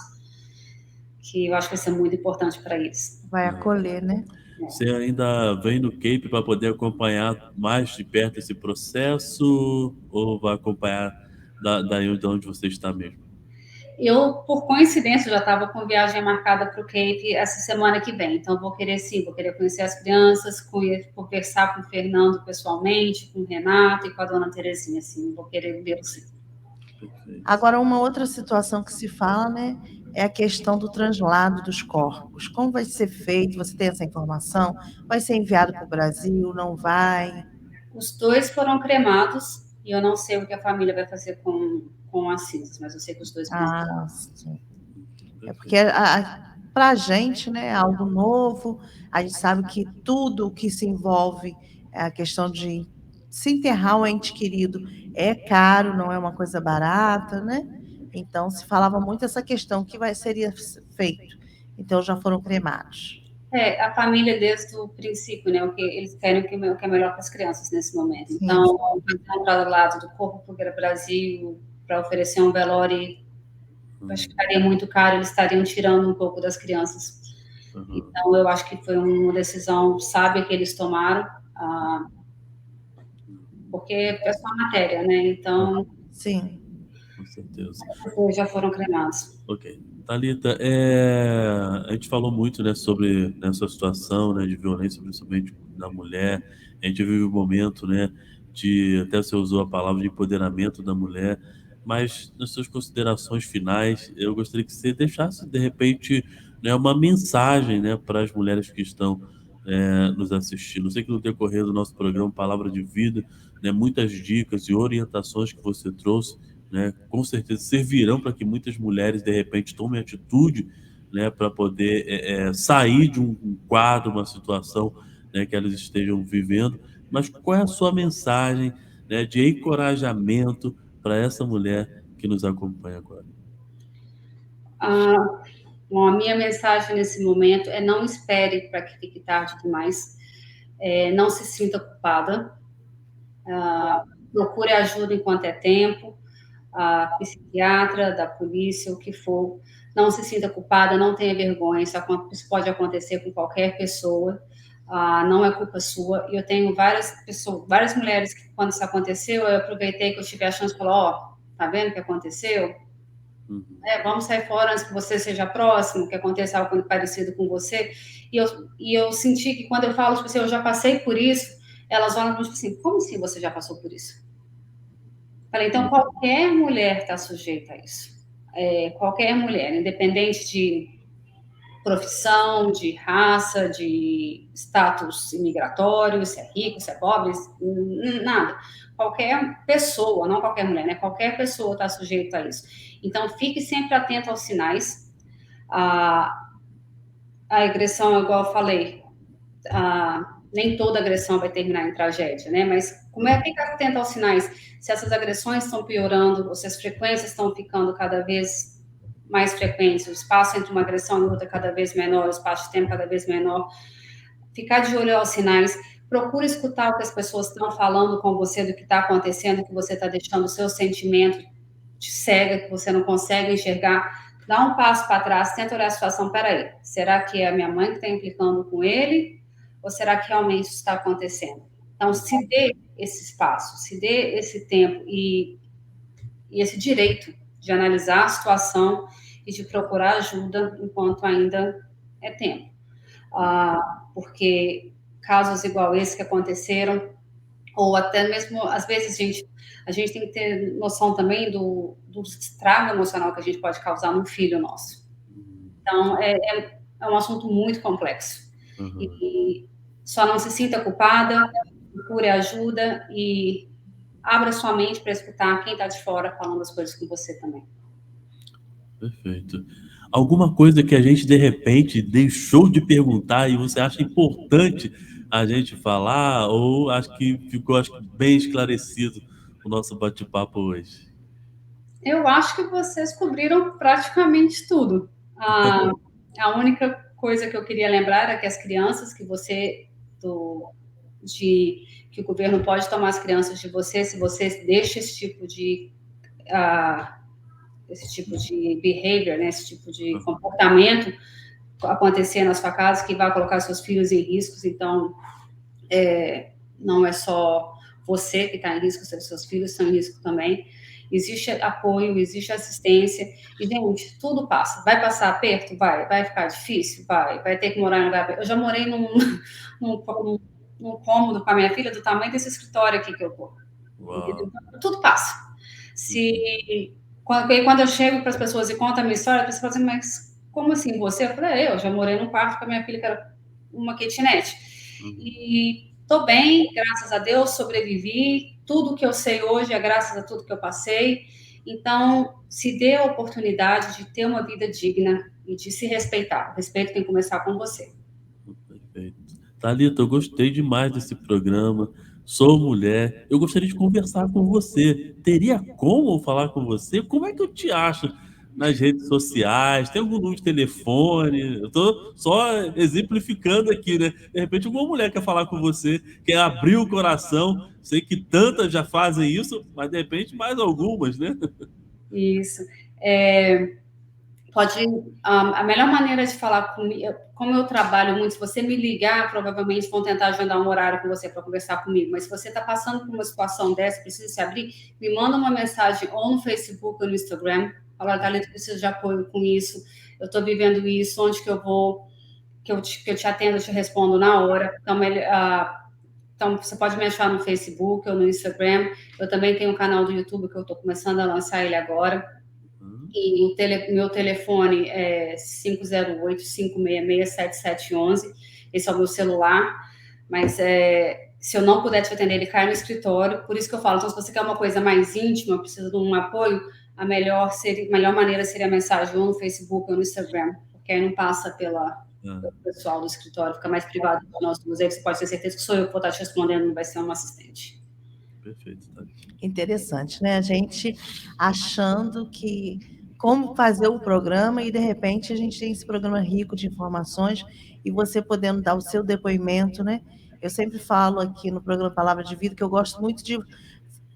que eu acho que vai ser muito importante para eles. Vai acolher, né? Você ainda vem no Cape para poder acompanhar mais de perto esse processo ou vai acompanhar daí de onde você está mesmo? Eu, por coincidência, já estava com viagem marcada para o Cape essa semana que vem, então vou querer conhecer as crianças, conversar com o Fernando pessoalmente, com o Renato e com a dona Terezinha, assim, vou querer vê-los sim. Agora, uma outra situação que se fala, né, é a questão do translado dos corpos. Como vai ser feito? Você tem essa informação? Vai ser enviado para o Brasil? Não vai? Os dois foram cremados e eu não sei o que a família vai fazer com as cinzas, mas eu sei que os dois foram. Sim. É porque para a gente, né, é algo novo. A gente sabe que tudo o que se envolve a questão de se enterrar um ente querido é caro, não é uma coisa barata, né? Então se falava muito essa questão que seria feito. Então já foram cremados. A família desde o princípio, né? O que eles querem o que é melhor para as crianças nesse momento. Sim. Então, para o lado do corpo para o Brasil, para oferecer um velório, acho que ficaria muito caro, eles estariam tirando um pouco das crianças. Então, eu acho que foi uma decisão sábia que eles tomaram, porque é só matéria, né? Então, sim, com certeza. Já foram cremados. Ok. Thalita, a gente falou muito, né, sobre essa situação, né, de violência, principalmente da mulher. A gente vive um momento, né, até você usou a palavra de empoderamento da mulher, mas nas suas considerações finais, eu gostaria que você deixasse, de repente, né, uma mensagem, né, para as mulheres que estão nos assistindo. Eu sei que no decorrer do nosso programa Palavra de Vida, né, muitas dicas e orientações que você trouxe, né, com certeza servirão para que muitas mulheres de repente tomem atitude, né, para poder sair de um quadro, uma situação, né, que elas estejam vivendo. Mas qual é a sua mensagem, né, de encorajamento para essa mulher que nos acompanha agora? Bom, a minha mensagem nesse momento é não espere para que fique tarde demais, não se sinta culpada, procure ajuda enquanto é tempo, a psiquiatra, da polícia, o que for. Não se sinta culpada, não tenha vergonha, isso pode acontecer com qualquer pessoa, não é culpa sua. E eu tenho várias mulheres que, quando isso aconteceu, eu aproveitei que eu tive a chance de falar, tá vendo o que aconteceu? Vamos sair fora antes que você seja próximo, que aconteça algo parecido com você. E eu senti que quando eu falo, tipo assim, eu já passei por isso, elas olham tipo assim, como assim você já passou por isso? Falei, então qualquer mulher está sujeita a isso. Qualquer mulher, independente profissão, de raça, de status imigratório, se é rico, se é pobre, nada. Qualquer pessoa, não qualquer mulher, né? Qualquer pessoa está sujeita a isso. Então, fique sempre atento aos sinais. A agressão, igual eu falei, nem toda agressão vai terminar em tragédia, né? Mas como é ficar atento aos sinais? Se essas agressões estão piorando, ou se as frequências estão ficando cada vez mais frequentes, o espaço entre uma agressão e outra cada vez menor, o espaço de tempo cada vez menor, ficar de olho aos sinais, procure escutar o que as pessoas estão falando com você do que está acontecendo, que você está deixando o seu sentimento te cega, que você não consegue enxergar. Dá um passo para trás, tenta olhar a situação, peraí, será que é a minha mãe que está implicando com ele? Ou será que realmente isso está acontecendo? Então, se dê esse espaço, se dê esse tempo e esse direito de analisar a situação e de procurar ajuda enquanto ainda é tempo. Porque casos igual esse que aconteceram, ou até mesmo, às vezes, a gente tem que ter noção também do estrago emocional que a gente pode causar num filho nosso. Então, é um assunto muito complexo. E só não se sinta culpada, procure ajuda e abra sua mente para escutar quem está de fora falando as coisas com você também. Perfeito. Alguma coisa que a gente, de repente, deixou de perguntar e você acha importante a gente falar, ou acho que ficou bem esclarecido o nosso bate-papo hoje? Eu acho que vocês cobriram praticamente tudo. A única coisa que eu queria lembrar é que as crianças que que o governo pode tomar as crianças de você se você deixa esse tipo de behavior, né, esse tipo de comportamento acontecer na sua casa, que vai colocar seus filhos em riscos. Então, não é só você que está em risco, seus filhos estão em risco também. Existe apoio, existe assistência, e, gente, tudo passa. Vai passar aperto? Vai ficar difícil? Vai ter que morar em um lugar... Eu já morei num cômodo com a minha filha do tamanho desse escritório aqui que eu tô. Tudo passa. Quando eu chego para as pessoas e conto a minha história, as pessoas falam assim, mas como assim você? Eu falei, eu já morei num quarto com a minha filha que era uma kitnet. E tô bem, graças a Deus, sobrevivi. Tudo que eu sei hoje é graças a tudo que eu passei. Então, se dê a oportunidade de ter uma vida digna e de se respeitar. O respeito tem que começar com você. Perfeito. Thalita, eu gostei demais desse programa. Sou mulher. Eu gostaria de conversar com você. Teria como eu falar com você? Como é que eu te acho nas redes sociais? Tem algum número de telefone? Eu tô só exemplificando aqui, né? De repente, alguma mulher quer falar com você, quer abrir o coração. Sei que tantas já fazem isso, mas de repente mais algumas, né? Isso. A melhor maneira de falar comigo, como eu trabalho muito, se você me ligar, provavelmente vão tentar agendar um horário com você para conversar comigo, mas se você está passando por uma situação dessa, precisa se abrir, me manda uma mensagem ou no Facebook ou no Instagram, fala, Thalita, preciso de apoio com isso, eu estou vivendo isso, onde que eu vou, que eu te atendo, eu te respondo na hora. Então, você pode me achar no Facebook ou no Instagram. Eu também tenho um canal do YouTube que eu estou começando a lançar ele agora. E meu telefone é 508-566-7711. Esse é o meu celular. Mas se eu não puder te atender, ele cai no escritório. Por isso que eu falo, então, se você quer uma coisa mais íntima, precisa de um apoio, a melhor maneira seria a mensagem ou no Facebook ou no Instagram. Porque aí não passa pelo pessoal do escritório, fica mais privado para nós duas. Aí você pode ter certeza que sou eu que vou estar te respondendo, não vai ser um assistente. Perfeito, tá. Interessante, né? A gente achando que como fazer o programa e, de repente, a gente tem esse programa rico de informações e você podendo dar o seu depoimento, né? Eu sempre falo aqui no programa Palavra de Vida que eu gosto muito de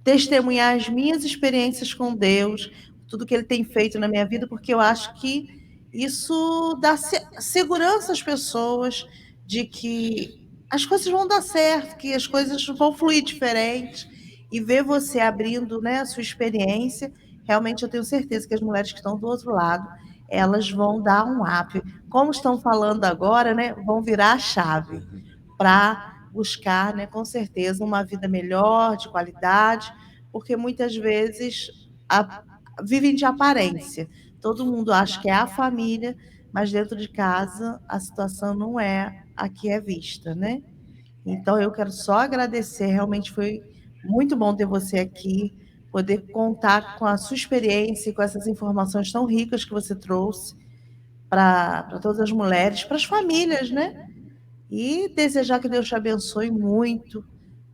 testemunhar as minhas experiências com Deus, tudo que Ele tem feito na minha vida, porque eu acho que isso dá segurança às pessoas de que as coisas vão dar certo, que as coisas vão fluir diferente, e ver você abrindo, né, a sua experiência, realmente eu tenho certeza que as mulheres que estão do outro lado, elas vão dar um up. Como estão falando agora, né, vão virar a chave para buscar, né, com certeza, uma vida melhor, de qualidade, porque muitas vezes vivem de aparência. Todo mundo acha que é a família, mas dentro de casa a situação não é a que é vista, né? Então eu quero só agradecer, realmente foi muito bom ter você aqui, poder contar com a sua experiência e com essas informações tão ricas que você trouxe para todas as mulheres, para as famílias, né? E desejar que Deus te abençoe muito,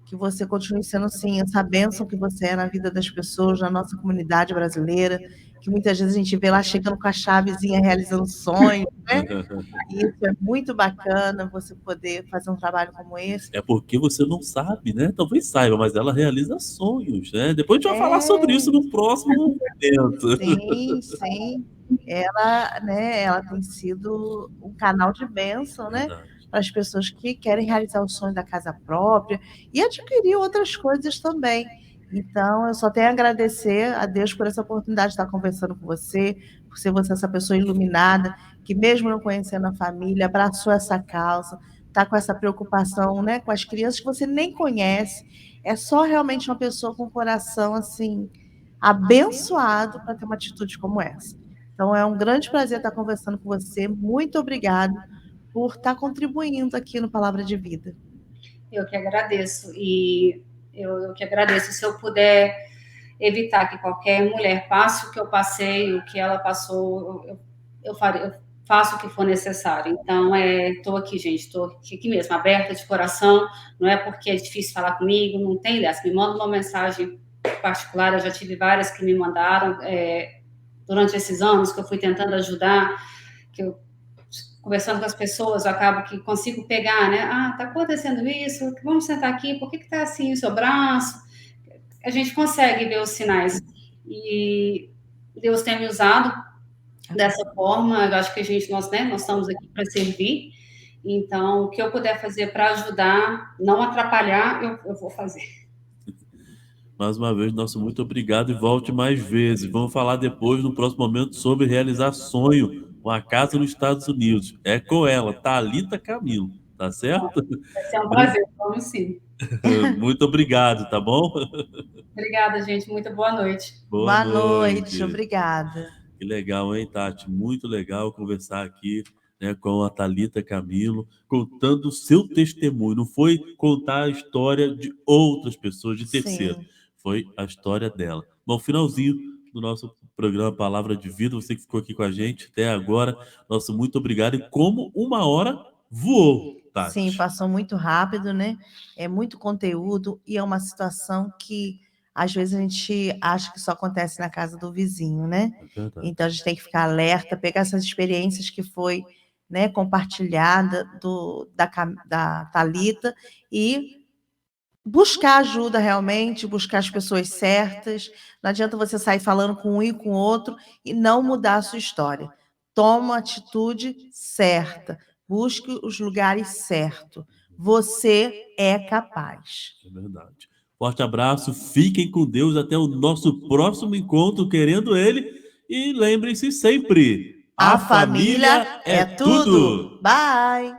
que você continue sendo, sim, essa bênção que você é na vida das pessoas, na nossa comunidade brasileira, que muitas vezes a gente vê lá chegando com a chavezinha, realizando sonhos, né? E isso é muito bacana, você poder fazer um trabalho como esse. É porque você não sabe, né? Talvez saiba, mas ela realiza sonhos, né? Depois a gente vai falar sobre isso no próximo momento. Sim, sim. Ela, né, ela tem sido um canal de bênção, né, Verdade. para as pessoas que querem realizar o sonho da casa própria e adquirir outras coisas também. Então, eu só tenho a agradecer a Deus por essa oportunidade de estar conversando com você, por ser você essa pessoa iluminada, que mesmo não conhecendo a família, abraçou essa causa, está com essa preocupação, né, com as crianças que você nem conhece. É só realmente uma pessoa com o coração assim abençoado para ter uma atitude como essa. Então, é um grande prazer estar conversando com você. Muito obrigado por estar contribuindo aqui no Palavra de Vida. Eu que agradeço. E eu que agradeço. Se eu puder evitar que qualquer mulher passe o que eu passei, o que ela passou, eu faço o que for necessário. Então, estou aqui, gente, estou aqui mesmo, aberta de coração. Não é porque é difícil falar comigo, não tem dessa. Me manda uma mensagem particular, eu já tive várias que me mandaram durante esses anos que eu fui tentando ajudar, que eu conversando com as pessoas, eu acabo que consigo pegar, né? Ah, tá acontecendo isso, vamos sentar aqui, por que tá assim o seu braço? A gente consegue ver os sinais. E Deus tem me usado dessa forma, eu acho que nós estamos aqui para servir. Então, o que eu puder fazer para ajudar, não atrapalhar, eu vou fazer. Mais uma vez, nosso muito obrigado e volte mais vezes. Vamos falar depois, no próximo momento, sobre realizar sonho, uma casa nos Estados Unidos. É com ela, Thalita Camilo, tá certo? Vai ser um prazer, vamos sim. Muito obrigado, tá bom? Obrigada, gente. Muito boa noite. Boa noite, obrigada. Que legal, hein, Tati? Muito legal conversar aqui, né, com a Thalita Camilo, contando o seu testemunho. Não foi contar a história de outras pessoas, de terceiros. Sim. Foi a história dela. Bom, finalzinho do nosso programa Palavra de Vida, você que ficou aqui com a gente até agora, nosso muito obrigado. E como uma hora voou, Tati. Sim, passou muito rápido, né? É muito conteúdo e é uma situação que às vezes a gente acha que só acontece na casa do vizinho, né? Então a gente tem que ficar alerta, pegar essas experiências que foi, né, compartilhada da Thalita e buscar ajuda realmente, buscar as pessoas certas. Não adianta você sair falando com um e com o outro e não mudar a sua história. Toma a atitude certa, busque os lugares certos. Você é capaz. É verdade. Forte abraço, fiquem com Deus, até o nosso próximo encontro, querendo Ele. E lembrem-se sempre, a família é tudo. Bye!